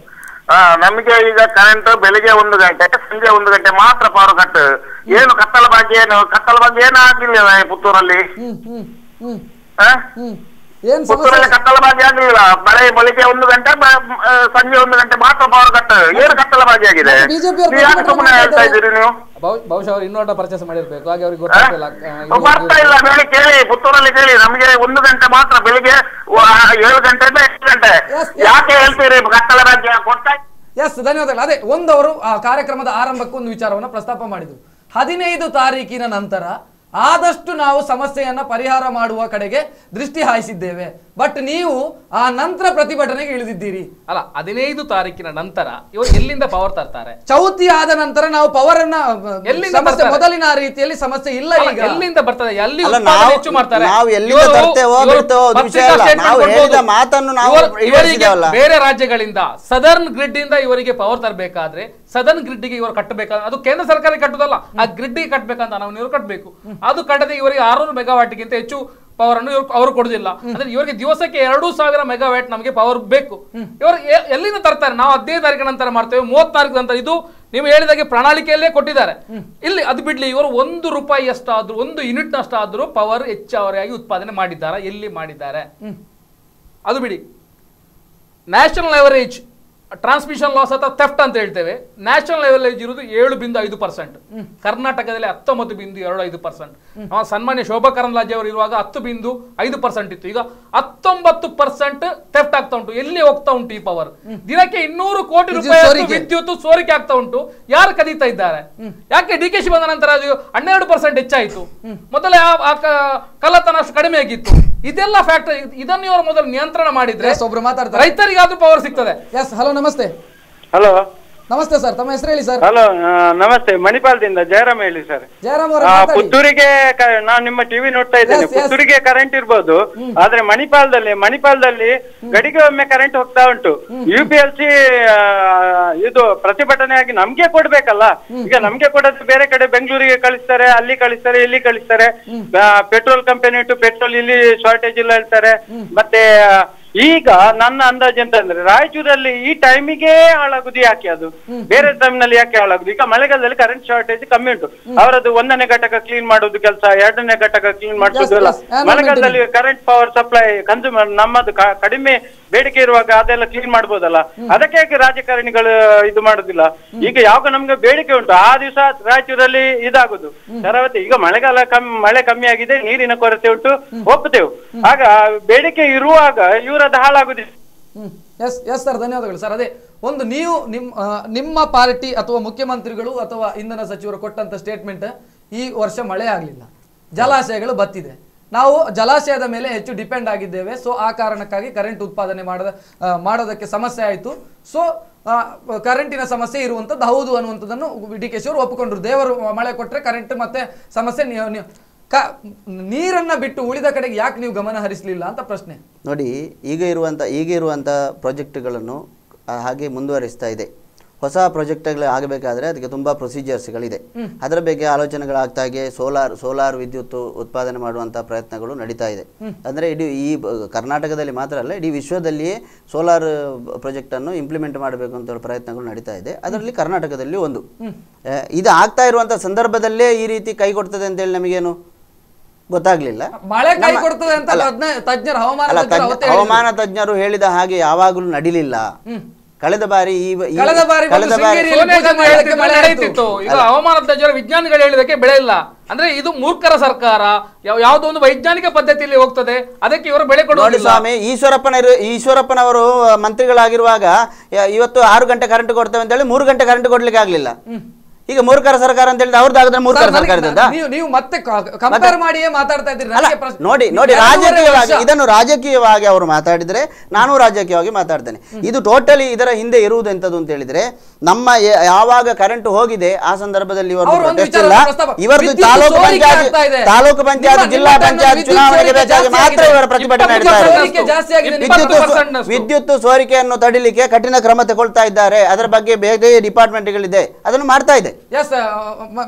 ನಮಗೆ ಈಗ ಕರೆಂಟ್ ಬೆಳಿಗ್ಗೆ 1 ಗಂಟೆ, ಸಂಜೆ 1 ಗಂಟೆ ಮಾತ್ರ ಪವರ್ ಕಟ್. ಏನು ಕತ್ತಲ ಬಗ್ಗೆ ಏನು ಆಗ್ಲಿಲ್ಲ ಪುತ್ತೂರಲ್ಲಿ. ಪುತ್ತೂರಲ್ಲಿ ಕತ್ತಲ ಭಾಗ್ಯ ಆಗಲಿಲ್ಲ. ಬೆಳಿಗ್ಗೆ 1 ಗಂಟೆ, ಸಂಜೆ 1 ಗಂಟೆ ಮಾತ್ರ ಪವರ್ ಕಟ್. ಏನು ಕತ್ತಲ ಭಾಗ್ಯ ಆಗಿದೆ? ಯಾಕೆ ಸುಮ್ಮನೆ ಹೇಳ್ತಾ ಇದ್ದೀರಿ ನೀವು? ಬಹುಶಃ ಅವ್ರು ಇನ್ವರ್ಟರ್ ಪರ್ಚೇಸ್ ಮಾಡಿರ್ಬೇಕು, ಹಾಗೆ ಅವ್ರಿಗೆ ಬರ್ತಾ ಇಲ್ಲ. ಬೆಳಿಗ್ಗೆ ಕೇಳಿ, ಪುತ್ತೂರಲ್ಲಿ ಕೇಳಿ, ನಮಗೆ 1 ಗಂಟೆ ಮಾತ್ರ, ಬೆಳಿಗ್ಗೆ 7 ಗಂಟೆಯಿಂದ 8 ಗಂಟೆ. ಯಾಕೆ ಹೇಳ್ತೀರಿ ಕತ್ತಲ ಭಾಗ್ಯ ಕೊಡ್ತಾ? ಎಸ್, ಧನ್ಯವಾದಗಳು. ಅದೇ ಅವರು ಆ ಕಾರ್ಯಕ್ರಮದ ಆರಂಭಕ್ಕೂ ಒಂದು ವಿಚಾರವನ್ನು ಪ್ರಸ್ತಾಪ ಮಾಡಿದ್ರು. 15 ತಾರೀಕಿನ ನಂತರ ಆದಷ್ಟು ನಾವು ಸಮಸ್ಯೆಯನ್ನ ಪರಿಹಾರ ಮಾಡುವ ಕಡೆಗೆ ದೃಷ್ಟಿ ಹಾಯಿಸಿದ್ದೇವೆ. ಬಟ್ ನೀವು ಆ ನಂತರ ಪ್ರತಿಭಟನೆಗೆ ಇಳಿದಿದ್ದೀರಿ. ಅಲ್ಲ, 15 ತಾರೀಕಿನ ನಂತರ ಇವರು ಎಲ್ಲಿಂದ ಪವರ್ ತರ್ತಾರೆ? ಚೌತಿ ಆದ ನಂತರ ನಾವು ಪವರ್ ಅನ್ನ ಎಲ್ಲಿಂದ ಮೊದಲಿನ ರೀತಿಯಲ್ಲಿ ಸಮಸ್ಯೆ ಇಲ್ಲ. ಈಗ ಎಲ್ಲಿಂದ ಬರ್ತದೆ? ಎಲ್ಲಿ ಹೆಚ್ಚು ಮಾಡ್ತಾರೆ? ಬೇರೆ ರಾಜ್ಯಗಳಿಂದ ಸದರ್ನ್ ಗ್ರಿಡ್ ಇಂದ ಇವರಿಗೆ ಪವರ್ ತರಬೇಕಾದ್ರೆ ಸದರ್ನ್ ಗ್ರಿಡ್ ಗೆ ಇವರು ಕಟ್ಟಬೇಕಾದ್ರೆ ಅದು ಕೇಂದ್ರ ಸರ್ಕಾರಕ್ಕೆ ಕಟ್ಟುದಲ್ಲ, ಆ ಗ್ರಿಡ್ ಗೆ ಕಟ್ಟಬೇಕಂತ ನಾವು ಇವರು ಕಟ್ಟಬೇಕು. ಅದು ಕಟ್ಟದೆ ಇವರಿಗೆ 600 ಮೆಗಾವಾಟ್ಗಿಂತ ಹೆಚ್ಚು ಪವರ್ ಅನ್ನು ಅವರು ಕೊಡುದಿಲ್ಲ. ಅಂದ್ರೆ ಇವರಿಗೆ ದಿವಸಕ್ಕೆ 2,000 ಮೆಗಾವ್ಯಾಟ್ ನಮಗೆ ಪವರ್ ಬೇಕು. ಇವರು ಎಲ್ಲಿಂದ ತರ್ತಾರೆ? ನಾವು 15 ತಾರೀಕಿನ ನಂತರ ಮಾಡ್ತೇವೆ, 30 ತಾರೀಕು ನಂತರ. ಇದು ನೀವು ಹೇಳಿದಾಗೆ ಪ್ರಣಾಳಿಕೆಯಲ್ಲೇ ಕೊಟ್ಟಿದ್ದಾರೆ. ಇಲ್ಲಿ ಅದು ಬಿಡ್ಲಿ, ಇವರು 1 ರೂಪಾಯಿ ಅಷ್ಟಾದ್ರೂ, 1 ಯೂನಿಟ್ ಅಷ್ಟಾದ್ರೂ ಪವರ್ ಹೆಚ್ಚುವರಿಯಾಗಿ ಉತ್ಪಾದನೆ ಮಾಡಿದ್ದಾರೆ. ಎಲ್ಲಿ ಮಾಡಿದ್ದಾರೆ ಅದು ಬಿಡಿ. ನ್ಯಾಷನಲ್ ಎವರೇಜ್ ಟ್ರಾನ್ಸ್ಮಿಷನ್ ಲಾಸ್ ಅಥವಾ ಥೆಫ್ಟ್ ಅಂತ ಹೇಳ್ತೇವೆ. ನ್ಯಾಷನಲ್ ಎವರೇಜ್ ಇರುವುದು 7.5%, ಕರ್ನಾಟಕದಲ್ಲಿ 19.25%. ಸನ್ಮಾನ್ಯ ಶೋಭಾ ಕರಂದ್ಲಾಜೆ ಅವರು ಇರುವಾಗ 10.5% ಇತ್ತು. ಈಗ 19% ಥೆಫ್ಟ್ ಆಗ್ತಾ ಉಂಟು. ಎಲ್ಲಿ ಹೋಗ್ತಾ ಉಂಟು ಈ ಪವರ್? ದಿನಕ್ಕೆ 200 ಕೋಟಿ ರೂಪಾಯಿ ವಿದ್ಯುತ್ ಸೋರಿಕೆ ಆಗ್ತಾ ಉಂಟು. ಯಾರು ಕದೀತಾ ಇದ್ದಾರೆ? ಯಾಕೆ ಡಿ.ಕೆ. ಶಿ ಬಂದ ನಂತರ ಅದು 12% ಹೆಚ್ಚಾಯಿತು? ಮೊದಲೇ ಆ ಕಳ್ಳತನ ಅಷ್ಟು ಕಡಿಮೆ ಆಗಿತ್ತು. ಇದೆಲ್ಲ ಫ್ಯಾಕ್ಟರಿ. ಇದನ್ನು ಇವರು ಮೊದಲು ನಿಯಂತ್ರಣ ಮಾಡಿದ್ರೆ ರೈತರಿಗಾದ್ರೂ ಪವರ್ ಸಿಗ್ತದೆ. ಎಸ್, ಹಲೋ, ನಮಸ್ತೆ. ಹಲೋ, ನಮಸ್ತೆ ಸರ್, ತಮ್ಮ ಹೆಸರು ಹೇಳಿ ಸರ್. ಹಲೋ, ನಮಸ್ತೆ. ಮಣಿಪಾಲದಿಂದ ಜಯರಾಮ್ ಹೇಳಿ ಸರ್. ಜಯರಾಮ್ ಪುತ್ತೂರಿಗೆ ನಾನು ನಿಮ್ಮ ಟಿವಿ ನೋಡ್ತಾ ಇದ್ದೇನೆ. ಪುತ್ತೂರಿಗೆ ಕರೆಂಟ್ ಇರ್ಬೋದು, ಆದ್ರೆ ಮಣಿಪಾಲದಲ್ಲಿ ಗಡಿಗೆ ಒಮ್ಮೆ ಕರೆಂಟ್ ಹೋಗ್ತಾ ಉಂಟು. UPLC ಇದು ಪ್ರತಿಭಟನೆ ಆಗಿ ನಮ್ಗೆ ಕೊಡ್ಬೇಕಲ್ಲ. ಈಗ ನಮ್ಗೆ ಕೊಡೋದು ಬೇರೆ ಕಡೆ ಬೆಂಗಳೂರಿಗೆ ಕಳಿಸ್ತಾರೆ, ಅಲ್ಲಿ ಕಳಿಸ್ತಾರೆ, ಇಲ್ಲಿ ಕಳಿಸ್ತಾರೆ. ಪೆಟ್ರೋಲ್ ಕಂಪನಿ ಉಂಟು, ಪೆಟ್ರೋಲ್ ಇಲ್ಲಿ ಶಾರ್ಟೇಜ್ ಇಲ್ಲ ಹೇಳ್ತಾರೆ. ಮತ್ತೆ ಈಗ ನನ್ನ ಅಂದಾಜು ಅಂತ ಅಂದ್ರೆ ರಾಯಚೂರಲ್ಲಿ ಈ ಟೈಮಿಗೆ ಹಾಳಾಗುದು ಯಾಕೆ, ಅದು ಬೇರೆ ಟೈಮ್ನಲ್ಲಿ ಯಾಕೆ ಹಾಳಾಗುದು? ಈಗ ಮಳೆಗಾಲದಲ್ಲಿ ಕರೆಂಟ್ ಶಾರ್ಟೇಜ್ ಕಮ್ಮಿ ಉಂಟು, ಅವರದ್ದು 1ನೇ ಘಟಕ ಕ್ಲೀನ್ ಮಾಡೋದು ಕೆಲಸ, 2ನೇ ಘಟಕ ಕ್ಲೀನ್ ಮಾಡೋದು ಎಲ್ಲ. ಮಳೆಗಾಲದಲ್ಲಿ ಕರೆಂಟ್ ಪವರ್ ಸಪ್ಲೈ ಕನ್ಸ್ಯೂಮರ್ ನಮ್ಮದು ಕಡಿಮೆ ಬೇಡಿಕೆ ಇರುವಾಗ ಅದೆಲ್ಲ ಕ್ಲೀನ್ ಮಾಡ್ಬೋದಲ್ಲ, ಅದಕ್ಕೆ ಯಾಕೆ ರಾಜಕಾರಣಿಗಳು ಇದು ಮಾಡುದಿಲ್ಲ? ಈಗ ಯಾವಾಗ ನಮ್ಗೆ ಬೇಡಿಕೆ ಉಂಟು ಆ ದಿವಸ ರಾಯಚೂರಲ್ಲಿ ಇದಾಗುದು ಶರಾವತಿ. ಈಗ ಮಳೆ ಕಮ್ಮಿ ಆಗಿದೆ, ನೀರಿನ ಕೊರತೆ ಉಂಟು, ಒಪ್ಪುತ್ತೇವೆ. ಆಗ ಬೇಡಿಕೆ ಇರುವಾಗ ಇವರದ್ದು ಹಾಳಾಗುದಿಲ್ಲ. ಎಸ್ ಸರ್, ಧನ್ಯವಾದಗಳು ಸರ್. ಅದೇ ಒಂದು ನೀವು ನಿಮ್ಮ ಪಾರ್ಟಿ ಅಥವಾ ಮುಖ್ಯಮಂತ್ರಿಗಳು ಅಥವಾ ಇಂಧನ ಸಚಿವರು ಕೊಟ್ಟಂತ ಸ್ಟೇಟ್ಮೆಂಟ್, ಈ ವರ್ಷ ಮಳೆ ಆಗಲಿಲ್ಲ, ಜಲಾಶಯಗಳು ಬತ್ತಿದೆ, ನಾವು ಜಲಾಶಯದ ಮೇಲೆ ಹೆಚ್ಚು ಡಿಪೆಂಡ್ ಆಗಿದ್ದೇವೆ, ಸೊ ಆ ಕಾರಣಕ್ಕಾಗಿ ಕರೆಂಟ್ ಉತ್ಪಾದನೆ ಮಾಡೋದಕ್ಕೆ ಸಮಸ್ಯೆ ಆಯಿತು, ಸೊ ಕರೆಂಟಿನ ಸಮಸ್ಯೆ ಇರುವಂಥದ್ದು ಹೌದು ಅನ್ನುವಂಥದ್ದನ್ನು ಡಿ.ಕೆ.ಶಿ ಅವರು ಒಪ್ಪಿಕೊಂಡ್ರು. ದೇವರು ಮಳೆ ಕೊಟ್ಟರೆ ಕರೆಂಟ್ ಮತ್ತೆ ಸಮಸ್ಯೆ, ನೀರನ್ನ ಬಿಟ್ಟು ಉಳಿದ ಕಡೆಗೆ ಯಾಕೆ ನೀವು ಗಮನ ಹರಿಸಲಿಲ್ಲ ಅಂತ ಪ್ರಶ್ನೆ. ನೋಡಿ, ಈಗ ಇರುವಂಥ ಪ್ರಾಜೆಕ್ಟ್ಗಳನ್ನು ಹಾಗೆ ಮುಂದುವರಿಸ್ತಾ ಇದೆ. ಹೊಸ ಪ್ರಾಜೆಕ್ಟ್ಗಳು ಆಗಬೇಕಾದ್ರೆ ಅದಕ್ಕೆ ತುಂಬ ಪ್ರೊಸೀಜರ್ಸ್ಗಳಿದೆ. ಅದರ ಬಗ್ಗೆ ಆಲೋಚನೆಗಳಾಗ್ತಾ ಇದೆ. ಸೋಲಾರ್ ವಿದ್ಯುತ್ ಉತ್ಪಾದನೆ ಮಾಡುವಂಥ ಪ್ರಯತ್ನಗಳು ನಡೀತಾ ಇದೆ. ಅಂದರೆ ಇಡೀ ಈ ಕರ್ನಾಟಕದಲ್ಲಿ ಮಾತ್ರ ಅಲ್ಲ, ಇಡೀ ವಿಶ್ವದಲ್ಲಿಯೇ ಸೋಲಾರ್ ಪ್ರಾಜೆಕ್ಟನ್ನು ಇಂಪ್ಲಿಮೆಂಟ್ ಮಾಡಬೇಕು ಅಂತ ಹೇಳಿ ಪ್ರಯತ್ನಗಳು ನಡೀತಾ ಇದೆ. ಅದರಲ್ಲಿ ಕರ್ನಾಟಕದಲ್ಲಿ ಒಂದು. ಇದು ಆಗ್ತಾ ಇರುವಂಥ ಸಂದರ್ಭದಲ್ಲೇ ಈ ರೀತಿ ಕೈ ಕೊಡ್ತದೆ ಅಂತೇಳಿ ನಮಗೇನು ಗೊತ್ತಾಗ್ಲಿಲ್ಲ. ಹವಾಮಾನ ತಜ್ಞರು ಹೇಳಿದ ಹಾಗೆ ಯಾವಾಗಲೂ ನಡೀಲಿಲ್ಲ. ಕಳೆದ ಬಾರಿ ಹವಾಮಾನ ತಜ್ಞರು ವಿಜ್ಞಾನಿಗಳು ಹೇಳಿದಕ್ಕೆ ಬೆಳೆ ಇಲ್ಲ ಅಂದ್ರೆ ಇದು ಮೂರ್ಖರ ಸರ್ಕಾರ. ಯಾವುದೋ ಒಂದು ವೈಜ್ಞಾನಿಕ ಪದ್ಧತಿಯಲ್ಲಿ ಹೋಗ್ತದೆ, ಅದಕ್ಕೆ ಇವರು ಬೆಳೆ ಕೊಡೋದಿಲ್ಲ. ಸ್ವಾಮಿ, ಈಶ್ವರಪ್ಪನವರು ಮಂತ್ರಿಗಳಾಗಿರುವಾಗ ಇವತ್ತು 6 ಗಂಟೆ ಕರೆಂಟ್ ಕೊಡ್ತೇವೆ ಅಂತ ಹೇಳಿ 3 ಗಂಟೆ ಕರೆಂಟ್ ಕೊಡ್ಲಿಕ್ಕೆ ಆಗ್ಲಿಲ್ಲ. ಈಗ ಮೂರ್ಖರ ಸರ್ಕಾರ ಅಂತ ಹೇಳಿದ್ರೆ ಅವ್ರದ್ದಾಗದ್ರೆ ಮೂರ್ಖರ ಸರ್ಕಾರದಿಂದ ನೀವು ಮತ್ತೆ ಕಂಪೇರ್ ಮಾಡಿಯೇ ಮಾತಾಡ್ತಾ ಇದ್ದೀರಿ. ನೋಡಿ, ರಾಜಕೀಯವಾಗಿ ಇದನ್ನು ರಾಜಕೀಯವಾಗಿ ಅವರು ಮಾತಾಡಿದ್ರೆ ನಾನು ರಾಜಕೀಯವಾಗಿ ಮಾತಾಡ್ತೇನೆ. ಇದು ಟೋಟಲಿ ಇದರ ಹಿಂದೆ ಇರುವುದು ಎಂತದ್ದು ಅಂತ ಹೇಳಿದ್ರೆ, ನಮ್ಮ ಯಾವಾಗ ಕರೆಂಟ್ ಹೋಗಿದೆ ಆ ಸಂದರ್ಭದಲ್ಲಿ ಇವರದ್ದು ತಾಲೂಕು ಪಂಚಾಯತ್ ಜಿಲ್ಲಾ ಪಂಚಾಯತ್ ಚುನಾವಣೆಗೆ ಬೇಕಾಗಿ ಮಾತ್ರ ಇವರ ಪ್ರತಿಭಟನೆ ನಡೆಸ್ತಾರೆ. ವಿದ್ಯುತ್ ಸೋರಿಕೆಯನ್ನು ತಡಿಲಿಕ್ಕೆ ಕಠಿಣ ಕ್ರಮ ತಗೊಳ್ತಾ ಇದ್ದಾರೆ. ಅದರ ಬಗ್ಗೆ ಬೇರೆ ಡಿಪಾರ್ಟ್ಮೆಂಟ್ಗಳಿದೆ, ಅದನ್ನು ಮಾಡ್ತಾ ಇದೆ. ಎಸ್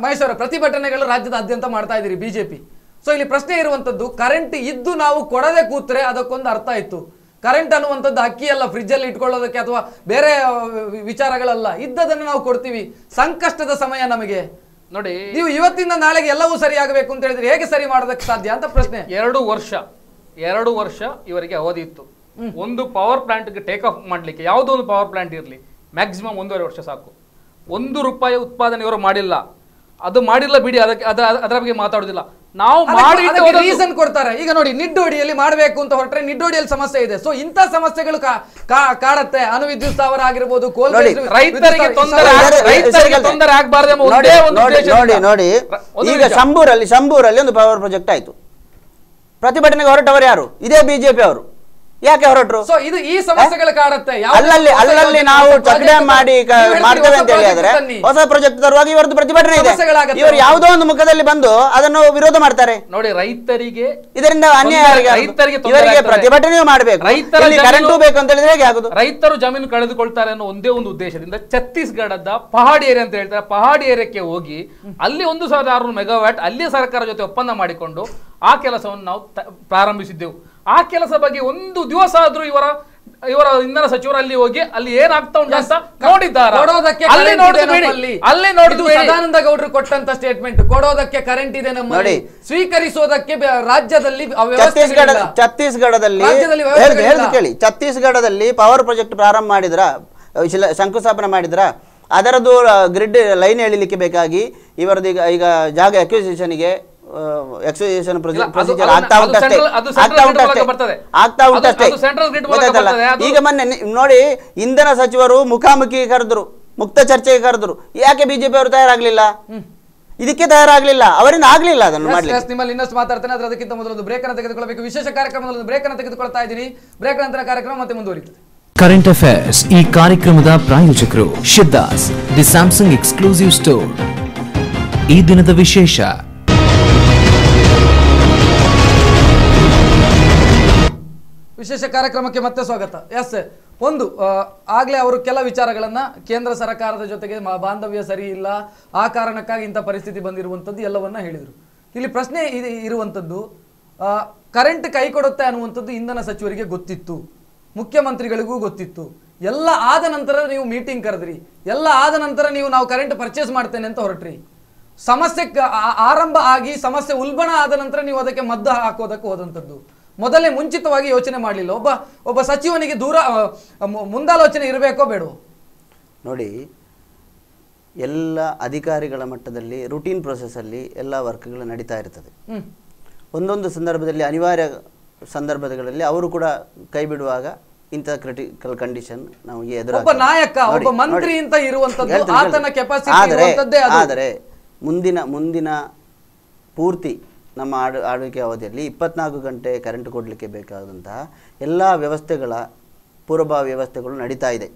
ಮಹೇಶ್ವರ, ಪ್ರತಿಭಟನೆಗಳು ರಾಜ್ಯದಾದ್ಯಂತ ಮಾಡ್ತಾ ಇದ್ದೀರಿ ಬಿಜೆಪಿ. ಸೊ ಇಲ್ಲಿ ಪ್ರಶ್ನೆ ಇರುವಂತದ್ದು, ಕರೆಂಟ್ ಇದ್ದು ನಾವು ಕೊಡದೆ ಕೂತ್ರೆ ಅದಕ್ಕೊಂದು ಅರ್ಥ ಇತ್ತು. ಕರೆಂಟ್ ಅನ್ನುವಂಥದ್ದು ಅಕ್ಕಿ ಅಲ್ಲ, ಫ್ರಿಜ್ ಅಲ್ಲಿ ಇಟ್ಕೊಳ್ಳೋದಕ್ಕೆ ಅಥವಾ ಬೇರೆ ವಿಚಾರಗಳಲ್ಲ. ಇದ್ದದನ್ನು ನಾವು ಕೊಡ್ತೀವಿ. ಸಂಕಷ್ಟದ ಸಮಯ ನಮಗೆ. ನೋಡಿ, ನೀವು ಇವತ್ತಿಂದ ನಾಳೆಗೆ ಎಲ್ಲವೂ ಸರಿ ಆಗಬೇಕು ಅಂತ ಹೇಳಿದ್ರೆ ಹೇಗೆ ಸರಿ ಮಾಡೋದಕ್ಕೆ ಸಾಧ್ಯ ಅಂತ ಪ್ರಶ್ನೆ. 2 ವರ್ಷ ಇವರಿಗೆ ಅವಧಿ ಇತ್ತು. ಒಂದು ಪವರ್ ಪ್ಲಾಂಟ್ಗೆ ಟೇಕ್ ಆಫ್ ಮಾಡ್ಲಿಕ್ಕೆ, ಯಾವುದೋ ಒಂದು ಪವರ್ ಪ್ಲಾಂಟ್ ಇರಲಿ, ಮ್ಯಾಕ್ಸಿಮಮ್ 1.5 ವರ್ಷ ಸಾಕು. 1 ರೂಪಾಯಿ ಉತ್ಪಾದನೆ ಇವರು ಮಾಡಿಲ್ಲ. ಅದು ಮಾಡಿಲ್ಲ ಬಿಡಿ, ಅದರ ಬಗ್ಗೆ ಮಾತಾಡುದಿಲ್ಲ. ನಾವು ರೀಸನ್ ಕೊಡ್ತಾರೆ. ಈಗ ನೋಡಿ, ನಿಡ್ಡೋಡಿಯಲ್ಲಿ ಮಾಡಬೇಕು ಅಂತ ಹೊರಟ್ರೆ ನಿಡ್ಡೋಡಿಯಲ್ಲಿ ಸಮಸ್ಯೆ ಇದೆ. ಸೊ ಇಂಥ ಸಮಸ್ಯೆಗಳು ಕಾಡತ್ತೆ. ಅಣುವಿದ್ಯುತ್ ಸ್ಥಾವರ ಆಗಿರ್ಬೋದು, ರೈತರಿಗೆ ತೊಂದರೆ ಆಗಬಾರದು. ನೋಡಿ, ಈಗ ಶಂಭೂರಲ್ಲಿ ಒಂದು ಪವರ್ ಪ್ರಾಜೆಕ್ಟ್ ಆಯ್ತು. ಪ್ರತಿಭಟನೆಗೆ ಹೊರಟವರು ಯಾರು? ಇದೇ ಬಿಜೆಪಿ ಅವರು. ಯಾಕೆ ಹೊರಟರು? ಸೊ ಇದು ಈ ಸಮಸ್ಯೆಗಳು ಕಾಡುತ್ತೆ. ಅಲ್ಲಲ್ಲಿ ನಾವು ಚಕಡೆ ಮಾಡ್ತೇವೆ ಅಂತ ಹೇಳಿದ್ರೆ ಹೊಸ ಪ್ರಾಜೆಕ್ಟ್ ತರುವಾಗ ಇವರದ್ದು ಪ್ರತಿಭಟನೆ ಇದೆ. ಇವರು ಯಾವುದೋ ಒಂದು ಮುಖದಲ್ಲಿ ಬಂದು ಅದನ್ನು ವಿರೋಧ ಮಾಡ್ತಾರೆ. ನೋಡಿ, ರೈತರಿಗೆ ಇದರಿಂದ ಅನ್ಯಾಯ, ಇವರಿಗೆ ಪ್ರತಿಭಟನೆ ಮಾಡಬೇಕು, ಕರೆಂಟು ಬೇಕು ಅಂತ ಹೇಳಿದ್ರೆ ಹೇಗೆ ಆಗುದು? ರೈತರು ಜಮೀನು ಕಳೆದುಕೊಳ್ತಾರೆ ಅನ್ನೋ ಒಂದೇ ಒಂದು ಉದ್ದೇಶದಿಂದ ಛತ್ತೀಸ್ಗಢದ ಪಹಾಡಿ ಏರಿಯಾ ಅಂತ ಹೇಳ್ತಾರೆ, ಪಹಾಡಿ ಏರಿಯಾಕ್ಕೆ ಹೋಗಿ ಅಲ್ಲಿ 1600 ಮೆಗಾವ್ಯಾಟ್ ಅಲ್ಲಿ ಸರ್ಕಾರ ಜೊತೆ ಒಪ್ಪಂದ ಮಾಡಿಕೊಂಡು ಆ ಕೆಲಸವನ್ನು ನಾವು ಪ್ರಾರಂಭಿಸಿದ್ದೆವು. ಆ ಕೆಲಸ ಬಗ್ಗೆ ಒಂದು ದಿವಸ ಆದ್ರೂ ಇವರ ಇಂಧನ ಸಚಿವರು ಅಲ್ಲಿ ಹೋಗಿ ಅಲ್ಲಿ ಏನಾಗ್ತಾ ಉಂಟು ಅಂತ ನೋಡಿದ್ದಾರೆ. ಸದಾನಂದ ಗೌಡರು ಕೊಟ್ಟಂತ ಸ್ಟೇಟ್ಮೆಂಟ್, ಕೊಡೋದಕ್ಕೆ ಕರೆಂಟ್ ಇದೆ ನಮ್ಮಲ್ಲಿ, ಸ್ವೀಕರಿಸೋದಕ್ಕೆ ರಾಜ್ಯದಲ್ಲಿ ಛತ್ತೀಸ್ಗಢದಲ್ಲಿ ಪವರ್ ಪ್ರಾಜೆಕ್ಟ್ ಪ್ರಾರಂಭ ಮಾಡಿದ್ರ, ಶಂಕುಸ್ಥಾಪನೆ ಮಾಡಿದ್ರ, ಅದರದ್ದು ಗ್ರಿಡ್ ಲೈನ್ ಎಳಿಲಿಕ್ಕೆ ಬೇಕಾಗಿ ಇವರದ್ದು ಈಗ ಜಾಗ ಅಕ್ವಿಸಿಷನ್ಗೆ ಪ್ರೊಸೀಜರ್ ಆಗ್ತಾ ಉಂಟಷ್ಟೇ. ಈಗ ಮೊನ್ನೆ ನೋಡಿ, ಇಂಧನ ಸಚಿವರು ಮುಖಾಮುಖಿ ಕರೆದ್ರು, ಮುಕ್ತ ಚರ್ಚೆಗೆ ಕರೆದ್ರು. ಯಾಕೆ ಬಿಜೆಪಿ ಅವರು ತಯಾರಾಗ್ಲಿಲ್ಲ? ಇದಕ್ಕೆ ತಯಾರಾಗ್ಲಿಲ್ಲ, ಅವರಿಂದ ಆಗ್ಲಿಲ್ಲ ಅದನ್ನು ಮಾಡ್ಲಿಕ್ಕೆ. ನಿಮ್ಮಲ್ಲಿ ಇನ್ನಷ್ಟು ಮಾತಾಡ್ತೇನೆ, ಅದಕ್ಕಿಂತ ಮೊದಲು ಬ್ರೇಕ್ ಅನ್ನು ತೆಗೆದುಕೊಳ್ಳಬೇಕು. ವಿಶೇಷ ಕಾರ್ಯಕ್ರಮದಲ್ಲಿ ಬ್ರೇಕ್ ಅನ್ನು ತೆಗೆದುಕೊಳ್ತಾ ಇದ್ದೀನಿ. ಬ್ರೇಕ್ ನಂತರ ಕಾರ್ಯಕ್ರಮ ಮತ್ತೆ ಮುಂದುವರಿಯುತ್ತದೆ. ಕರೆಂಟ್ ಅಫೇರ್ಸ್ ಈ ಕಾರ್ಯಕ್ರಮದ ಪ್ರಾಯೋಜಕರು Siddhas, the Samsung exclusive store. ಈ ದಿನದ ವಿಶೇಷ. ವಿಶೇಷ ಕಾರ್ಯಕ್ರಮಕ್ಕೆ ಮತ್ತೆ ಸ್ವಾಗತ. ಎಸ್, ಒಂದು ಆಗ್ಲೇ ಅವರು ಕೆಲ ವಿಚಾರಗಳನ್ನ, ಕೇಂದ್ರ ಸರ್ಕಾರದ ಜೊತೆಗೆ ಬಾಂಧವ್ಯ ಸರಿ ಇಲ್ಲ, ಆ ಕಾರಣಕ್ಕಾಗಿ ಇಂಥ ಪರಿಸ್ಥಿತಿ ಬಂದಿರುವಂಥದ್ದು ಎಲ್ಲವನ್ನ ಹೇಳಿದರು. ಇಲ್ಲಿ ಪ್ರಶ್ನೆ ಇರುವಂಥದ್ದು, ಕರೆಂಟ್ ಕೈ ಕೊಡುತ್ತೆ ಅನ್ನುವಂಥದ್ದು ಇಂಧನ ಸಚಿವರಿಗೆ ಗೊತ್ತಿತ್ತು. ಮುಖ್ಯಮಂತ್ರಿಗಳಿಗೂ ಗೊತ್ತಿತ್ತು. ಎಲ್ಲ ಆದ ನಂತರ ನೀವು ಮೀಟಿಂಗ್ ಕರೆದ್ರಿ, ಎಲ್ಲ ಆದ ನಂತರ ನಾವು ಕರೆಂಟ್ ಪರ್ಚೇಸ್ ಮಾಡ್ತೇನೆ ಅಂತ ಹೊರಟ್ರಿ. ಸಮಸ್ಯೆ ಆರಂಭ ಆಗಿ ಸಮಸ್ಯೆ ಉಲ್ಬಣ ಆದ ನಂತರ ನೀವು ಅದಕ್ಕೆ ಮದ್ದು ಹಾಕೋದಕ್ಕೆ ಹೋದಂಥದ್ದು. ಮೊದಲೇ ಮುಂಚಿತವಾಗಿ ಯೋಚನೆ ಮಾಡಲಿಲ್ಲ. ಒಬ್ಬ ಸಚಿವನಿಗೆ ಮುಂದಾಲೋಚನೆ ಇರಬೇಕೋ ಬೇಡವೋ? ನೋಡಿ, ಎಲ್ಲ ಅಧಿಕಾರಿಗಳ ಮಟ್ಟದಲ್ಲಿ ರೂಟೀನ್ ಪ್ರೊಸೆಸ್ಸಲ್ಲಿ ಎಲ್ಲ ವರ್ಕ್ಗಳು ನಡೀತಾ ಇರ್ತದೆ. ಒಂದೊಂದು ಸಂದರ್ಭದಲ್ಲಿ ಅನಿವಾರ್ಯ ಸಂದರ್ಭಗಳಲ್ಲಿ ಅವರು ಕೂಡ ಕೈ ಬಿಡುವಾಗ ಇಂಥ ಕ್ರಿಟಿಕಲ್ ಕಂಡೀಷನ್ ನಮಗೆ ಒಬ್ಬ ನಾಯಕ, ಒಬ್ಬ ಮಂತ್ರಿ ಅಂತ ಇರುವಂತದ್ದು ಆತನ ಕೆಪಾಸಿಟಿ ಇರುವಂತದ್ದೇ ಅದು. ಆದರೆ ಮುಂದಿನ ಪೂರ್ತಿ ನಮ್ಮ ಆಳ್ವಿಕೆ ಅವಧಿಯಲ್ಲಿ 24 ಗಂಟೆ ಕರೆಂಟ್ ಕೊಡಲಿಕ್ಕೆ ಬೇಕಾದಂತಹ ಎಲ್ಲ ವ್ಯವಸ್ಥೆಗಳ ಪೂರ್ವಭಾವಿ ವ್ಯವಸ್ಥೆಗಳು ನಡೀತಾ ಇದೆ.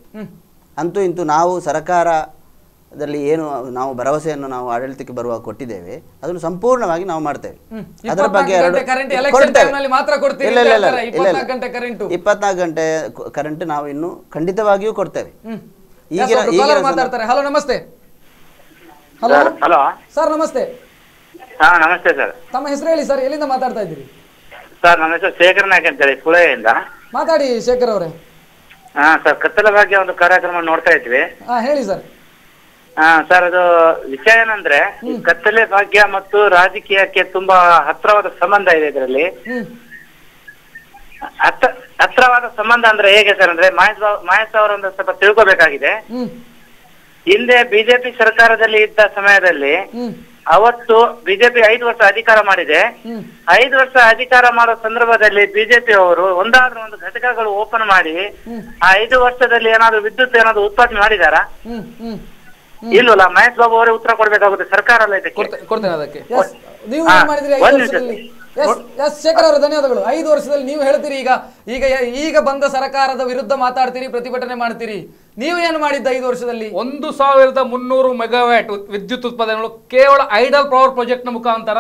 ಅಂತೂ ಇಂತೂ ನಾವು ಸರ್ಕಾರದಲ್ಲಿ ಏನು ನಾವು ಭರವಸೆಯನ್ನು ನಾವು ಆಡಳಿತಕ್ಕೆ ಬರುವಾಗ ಕೊಟ್ಟಿದ್ದೇವೆ ಅದನ್ನು ಸಂಪೂರ್ಣವಾಗಿ ನಾವು ಮಾಡ್ತೇವೆ. ಅದರ ಬಗ್ಗೆ 24 ಗಂಟೆ ಕರೆಂಟ್ ನಾವು ಇನ್ನು ಖಂಡಿತವಾಗಿಯೂ ಕೊಡ್ತೇವೆ. ಈಗ ಮಾತಾಡ್ತಾರೆ. ಹಲೋ, ನಮಸ್ತೆ. ಹಲೋ ಸರ್, ನಮಸ್ತೆ. ಹಾ, ನಮಸ್ತೆ ಸರ್. ತಮ್ಮ ಹೆಸರು ಹೇಳಿ ಸರ್, ಎಲ್ಲಿಂದ ಮಾತಾಡ್ತಾ ಇದ್ದೀರಿ? ಸರ್, ನನ್ನ ಹೆಸರು ಶೇಖರ್ ನಾಯ್ಕ ಅಂತ ಹೇಳಿ, ಸುಳೆಯಿಂದ. ಮಾತಾಡಿ ಶೇಖರ್ ಅವರೇ. ಹಾ ಸರ್, ಕತ್ತಲ ಭಾಗ್ಯ ಒಂದು ಕಾರ್ಯಕ್ರಮ ನೋಡ್ತಾ ಇದ್ವಿ. ಹೇಳಿ ಸರ್. ಸರ್, ಅದು ವಿಷಯ ಏನಂದ್ರೆ ಕತ್ತಲೆ ಭಾಗ್ಯ ಮತ್ತು ರಾಜಕೀಯಕ್ಕೆ ತುಂಬಾ ಹತ್ರವಾದ ಸಂಬಂಧ ಇದೆ ಇದರಲ್ಲಿ. ಹತ್ರವಾದ ಸಂಬಂಧ ಅಂದ್ರೆ ಹೇಗೆ ಸರ್ ಅಂದ್ರೆ ಮಹೇಶ್ ಅವರೊಂದು ಸ್ವಲ್ಪ ತಿಳ್ಕೊಬೇಕಾಗಿದೆ. ಹಿಂದೆ ಬಿಜೆಪಿ ಸರ್ಕಾರದಲ್ಲಿ ಇದ್ದ ಸಮಯದಲ್ಲಿ ಅವತ್ತು ಬಿಜೆಪಿ 5 ವರ್ಷ ಅಧಿಕಾರ ಮಾಡಿದೆ. 5 ವರ್ಷ ಅಧಿಕಾರ ಮಾಡೋ ಸಂದರ್ಭದಲ್ಲಿ ಬಿಜೆಪಿ ಅವರು ಒಂದಾದ್ರೂ ಒಂದು ಘಟಕಗಳು ಓಪನ್ ಮಾಡಿ ಆ 5 ವರ್ಷದಲ್ಲಿ ಏನಾದ್ರು ವಿದ್ಯುತ್ ಏನಾದ್ರು ಉತ್ಪಾದನೆ ಮಾಡಿದಾರಾ? ಇಲ್ವಲ್ಲ. ಮಹೇಶ್ ಬಾಬು ಅವರೇ ಉತ್ತರ ಕೊಡ್ಬೇಕಾಗುತ್ತೆ, ಸರ್ಕಾರ ಅಲ್ಲ ಇದಕ್ಕೆ. ಕೊಡ್ತೇನೆ ಅದಕ್ಕೆ. ನೀವು ಏನ್ ಮಾಡಿದ್ರಿ 5 ವರ್ಷದಲ್ಲಿ? ಶೇಖರ್ ಅವರು ಧನ್ಯವಾದಗಳು. 5 ವರ್ಷದಲ್ಲಿ ನೀವು ಹೇಳ್ತೀರಿ ಈಗ ಬಂದ ಸರ್ಕಾರದ ವಿರುದ್ಧ ಮಾತಾಡ್ತೀರಿ, ಪ್ರತಿಭಟನೆ ಮಾಡ್ತೀರಿ. ನೀವು ಏನು ಮಾಡಿದ್ದ 5 ವರ್ಷದಲ್ಲಿ? 1300 ಮೆಗಾವ್ಯಾಟ್ ವಿದ್ಯುತ್ ಉತ್ಪಾದನೆಗಳು ಕೇವಲ ಐಡಲ್ ಪವರ್ ಪ್ರಾಜೆಕ್ಟ್ ನ ಮುಖಾಂತರ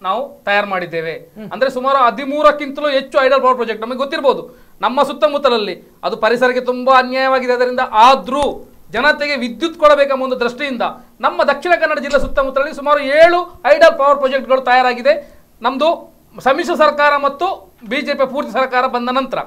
ನಾವು ತಯಾರು ಮಾಡಿದ್ದೇವೆ. ಅಂದ್ರೆ ಸುಮಾರು 13ಕ್ಕಿಂತಲೂ ಹೆಚ್ಚು ಐಡಲ್ ಪವರ್ ಪ್ರಾಜೆಕ್ಟ್ ನಮಗೆ ಗೊತ್ತಿರಬಹುದು ನಮ್ಮ ಸುತ್ತಮುತ್ತಲಲ್ಲಿ. ಅದು ಪರಿಸರಕ್ಕೆ ತುಂಬಾ ಅನ್ಯಾಯವಾಗಿದೆ. ಅದರಿಂದ ಆದ್ರೂ ಜನತೆಗೆ ವಿದ್ಯುತ್ ಕೊಡಬೇಕೆಂಬ ಒಂದು ದೃಷ್ಟಿಯಿಂದ ನಮ್ಮ ದಕ್ಷಿಣ ಕನ್ನಡ ಜಿಲ್ಲೆ ಸುತ್ತಮುತ್ತಲಲ್ಲಿ ಸುಮಾರು 7 ಐಡಲ್ ಪವರ್ ಪ್ರಾಜೆಕ್ಟ್ಗಳು ತಯಾರಾಗಿದೆ. ನಮ್ದು ಸಮ್ಮಿಶ್ರ ಸರ್ಕಾರ ಮತ್ತು ಬಿಜೆಪಿ ಪೂರ್ತಿ ಸರ್ಕಾರ ಬಂದ ನಂತರ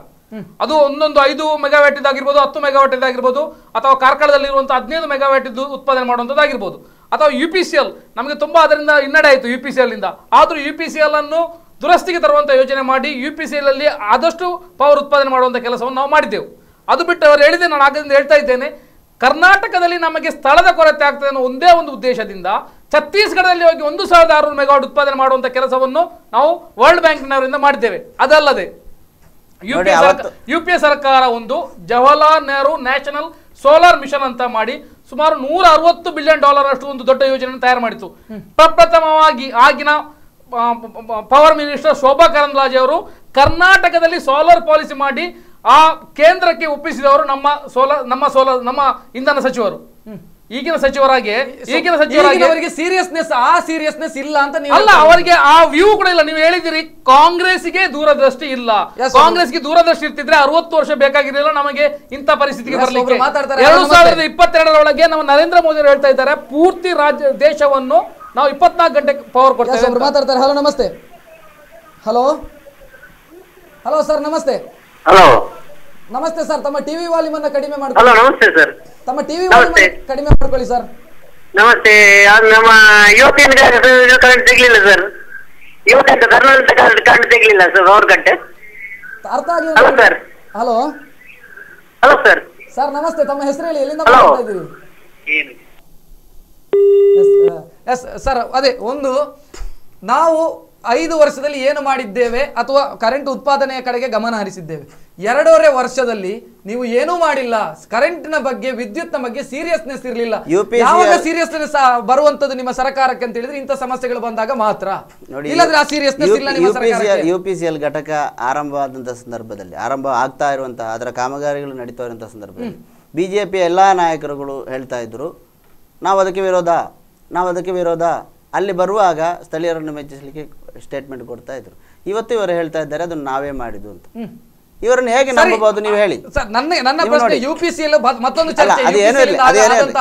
ಅದು ಒಂದೊಂದು 5 ಮೆಗಾವ್ಯಾಟ್ ಇದಾಗಿರ್ಬೋದು, 10 ಮೆಗಾವ್ಯಾಟ್ ಇದಾಗಿರ್ಬೋದು, ಅಥವಾ ಕಾರ್ಕಳದಲ್ಲಿರುವಂತಹ 15 ಮೆಗಾವ್ಯಾಟ್ ಇದ್ದು ಉತ್ಪಾದನೆ ಮಾಡುವಂಥದ್ದಾಗಿರ್ಬೋದು, ಅಥವಾ UPCL ನಮಗೆ ತುಂಬಾ ಅದರಿಂದ ಹಿನ್ನಡೆ ಆಯಿತು UPCL ಇಂದ. ಆದ್ರೂ UPCL ಅನ್ನು ದುರಸ್ತಿಗೆ ತರುವಂತ ಯೋಜನೆ ಮಾಡಿ UPCL ಅಲ್ಲಿ ಆದಷ್ಟು ಪವರ್ ಉತ್ಪಾದನೆ ಮಾಡುವಂತ ಕೆಲಸವನ್ನು ನಾವು ಮಾಡಿದ್ದೆವು. ಅದು ಬಿಟ್ಟು ಅವರು ಹೇಳಿದೆ, ನಾನು ಆಗದಿಂದ ಹೇಳ್ತಾ ಇದ್ದೇನೆ, ಕರ್ನಾಟಕದಲ್ಲಿ ನಮಗೆ ಸ್ಥಳದ ಕೊರತೆ ಆಗ್ತದೆ ಅನ್ನೋ ಒಂದೇ ಒಂದು ಉದ್ದೇಶದಿಂದ ಛತ್ತೀಸ್ಗಢದಲ್ಲಿ ಹೋಗಿ 1600 ಮೆಗಾವಾಟ್ ಉತ್ಪಾದನೆ ಮಾಡುವಂತ ಕೆಲಸವನ್ನು ನಾವು ವರ್ಲ್ಡ್ ಬ್ಯಾಂಕ್ನವರಿಂದ ಮಾಡಿದ್ದೇವೆ. ಅದಲ್ಲದೆ ಯುಪಿಎ ಸರ್ಕಾರ ಒಂದು Jawaharlal Nehru national solar mission ಅಂತ ಮಾಡಿ ಸುಮಾರು $160 ಬಿಲಿಯನ್ ಅಷ್ಟು ಒಂದು ದೊಡ್ಡ ಯೋಜನೆ ತಯಾರು ಮಾಡಿತು. ಪ್ರಪ್ರಥಮವಾಗಿ ಆಗಿನ ಪವರ್ ಮಿನಿಸ್ಟರ್ ಶೋಭಾ ಕರಂದ್ಲಾಜೆ ಅವರು ಕರ್ನಾಟಕದಲ್ಲಿ ಸೋಲಾರ್ ಪಾಲಿಸಿ ಮಾಡಿ ಆ ಕೇಂದ್ರಕ್ಕೆ ಒಪ್ಪಿಸಿದವರು ನಮ್ಮ ಇಂಧನ ಸಚಿವರು. ಈಗಿನ ಸಚಿವರಾಗಿ ಸೀರಿಯಸ್ನೆಸ್ ಇಲ್ಲ ಅಂತ ಅಲ್ಲ, ಅವರಿಗೆ ಆ ವ್ಯೂ ಕೂಡ ಇಲ್ಲ. ನೀವು ಹೇಳಿದಿರಿ ಕಾಂಗ್ರೆಸ್ಗೆ ದೂರದೃಷ್ಟಿ ಇಲ್ಲ. ಕಾಂಗ್ರೆಸ್ಗೆ ದೂರದೃಷ್ಟಿ ಇರ್ತಿದ್ರೆ 60 ವರ್ಷ ಬೇಕಾಗಿರಲಿಲ್ಲ ನಮಗೆ ಇಂಥ ಪರಿಸ್ಥಿತಿಗೆ ಬರಲಿಕ್ಕೆ. 2022 ನಮ್ಮ ನರೇಂದ್ರ ಮೋದಿ ಅವರು ಹೇಳ್ತಾ ಇದ್ದಾರೆ, ಪೂರ್ತಿ ದೇಶವನ್ನು ನಾವು 24 ಗಂಟೆ ಪವರ್ ಕೊಡ್ತೇವೆ. ಮಾತಾಡ್ತಾರೆ. ಹಲೋ, ನಮಸ್ತೆ. ಹಲೋ ಸರ್, ನಮಸ್ತೆ. ಹಲೋ, ನಮಸ್ತೆ ಸರ್. ತಮ್ಮ ಟಿವಿ ವಾಲ್ಯೂಮ್ ಅನ್ನ ಕಡಿಮೆ ಮಾಡ್ಕೊಳ್ಳಿ. ಹಲೋ, ನಮಸ್ತೆ ಸರ್. ತಮ್ಮ ಟಿವಿ ವಾಲ್ಯೂಮ್ ಕಡಿಮೆ ಮಾಡ್ಕೊಳ್ಳಿ ಸರ್. ನಮಸ್ತೆ. ನಮ್ಮ ಯುವತಿಯಿಂದ ಕರೆಂಟ್ ಸಿಗ್ಲಿಲ್ಲ ಸರ್. ಇವತ್ತಿಂದ ಕರ್ನಾಟಕ ಕರೆಂಟ್ ಸಿಗ್ಲಿಲ್ಲ ಸರ್ 6 ಗಂಟೆ. ಅರ್ಥ ಆಗಿಲ್ಲ ಸರ್. Hello sir. ಸರ್, ನಮಸ್ತೆ. ತಮ್ಮ ಹೆಸರು ಹೇಳಿ, ಎಲ್ಲಿಂದ ಮಾತಾಡ್ತಾ ಇದ್ದೀರಿ? ಸರ್, ಅದೇ ಒಂದು ನಾವು 5 ವರ್ಷದಲ್ಲಿ ಏನು ಮಾಡಿದ್ದೇವೆ ಅಥವಾ ಕರೆಂಟ್ ಉತ್ಪಾದನೆಯ ಕಡೆಗೆ ಗಮನ ಹರಿಸಿದ್ದೇವೆ. 2.5 ವರ್ಷದಲ್ಲಿ ನೀವು ಏನೂ ಮಾಡಿಲ್ಲ. ಕರೆಂಟ್ನ ಬಗ್ಗೆ, ವಿದ್ಯುತ್ನ ಬಗ್ಗೆ ಸೀರಿಯಸ್ನೆಸ್ ಇರಲಿಲ್ಲ. ಯಾವಾಗ ಸೀರಿಯಸ್ನೆಸ್ ಬರುವಂತದ್ದು ನಿಮ್ಮ ಸರ್ಕಾರಕ್ಕೆ ಅಂತ ಹೇಳಿದ್ರೆ ಇಂಥ ಸಮಸ್ಯೆಗಳು ಬಂದಾಗ ಮಾತ್ರ. ಇಲ್ಲದ್ರೆ ಆ ಸೀರಿಯಸ್ನೆಸ್ ಇಲ್ಲ ನಿಮ್ಮ ಸರ್ಕಾರಕ್ಕೆ. UPCL ಘಟಕ ಆರಂಭವಾದಂತಹ ಸಂದರ್ಭದಲ್ಲಿ, ಆರಂಭ ಆಗ್ತಾ ಇರುವಂತಹ ಅದರ ಕಾಮಗಾರಿಗಳು ನಡೀತಾ ಇರುವಂತಹ ಸಂದರ್ಭದಲ್ಲಿ ಬಿಜೆಪಿ ಎಲ್ಲಾ ನಾಯಕರುಗಳು ಹೇಳ್ತಾ ಇದ್ರು, ನಾವು ಅದಕ್ಕೆ ವಿರೋಧ. ಅಲ್ಲಿ ಬರುವಾಗ ಸ್ಥಳೀಯರನ್ನು ಮೆಚ್ಚಿಸಲಿಕ್ಕೆ ಸ್ಟೇಟ್ಮೆಂಟ್ ಕೊಡ್ತಾ ಇದ್ರು. ಇವತ್ತು ಇವರು ಹೇಳ್ತಾ ಇದ್ದಾರೆ ಅದನ್ನು ನಾವೇ ಮಾಡಿದ್ದು ಅಂತ. ಇವರನ್ನು ಹೇಗೆ ನಂಬಬಹುದು ನೀವು ಹೇಳಿ? ನನ್ನ ಪ್ರಶ್ನೆ UPCL ಮತ್ತೊಂದು ಚರ್ಚೆ,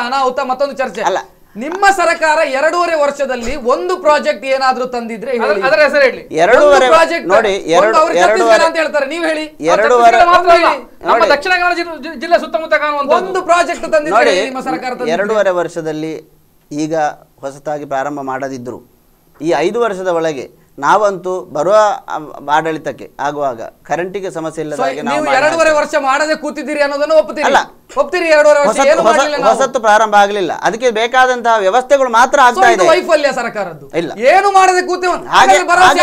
ಅನಾಹುತ ಮತ್ತೊಂದು ಚರ್ಚೆ. ಅಲ್ಲ, ನಿಮ್ಮ ಸರ್ಕಾರ 2.5 ವರ್ಷದಲ್ಲಿ ಒಂದು ಪ್ರಾಜೆಕ್ಟ್ ಏನಾದ್ರೂ ತಂದಿದ್ರೆ ಹೇಳಿ. ಅದರ ಹೆಸರು ಹೇಳಿ. 2.5 ಪ್ರಾಜೆಕ್ಟ್ ನೋಡಿ, ಅಂತ ಹೇಳ್ತಾರೆ, ನೀವು ಹೇಳಿ. 2.5 ಮಾತ್ರ ಅಲ್ಲ, ನಮ್ಮ ದಕ್ಷಿಣ ಕನ್ನಡ ಜಿಲ್ಲೆ ಸುತ್ತಮುತ್ತ ಕಾಣುವಂತ ಒಂದು ಪ್ರಾಜೆಕ್ಟ್ ತಂದಿದ್ರೆ ನಿಮ್ಮ ಸರ್ಕಾರ 2.5 ವರ್ಷದಲ್ಲಿ ಈಗ ಹೊಸತಾಗಿ ಪ್ರಾರಂಭ ಮಾಡದಿದ್ರು ಈ 5 ವರ್ಷದ ಒಳಗೆ ನಾವಂತೂ ಬರುವ ಆಡಳಿತಕ್ಕೆ ಆಗುವಾಗ ಕರೆಂಟಿಗೆ ಸಮಸ್ಯೆ ಇಲ್ಲದ ಹಾಗೆ ನಾವು 2.5 ವರ್ಷ ಮಾಡದೆ ಕೂತಿದ್ದೀರಿ ಅನ್ನೋದನ್ನು ಒಪ್ತೀರಿ? ಅಲ್ಲ, ಒಪ್ತೀರಿ 2.5 ವರ್ಷ ಏನು ಮಾಡಲಿಲ್ಲ ನಾವು? ಹೊಸತ್ತು ಪ್ರಾರಂಭ ಆಗಲಿಲ್ಲ, ಅದಕ್ಕೆ ಬೇಕಾದಂತಹ ವ್ಯವಸ್ಥೆಗಳು ಮಾತ್ರ ಆಗ್ತಾ ಇದೆ. ವೈಫಲ್ಯ ಸರ್ಕಾರದ್ದು ಇಲ್ಲ, ಏನು ಮಾಡದೆ ಕೂತೀವಿ ಹಾಗೆ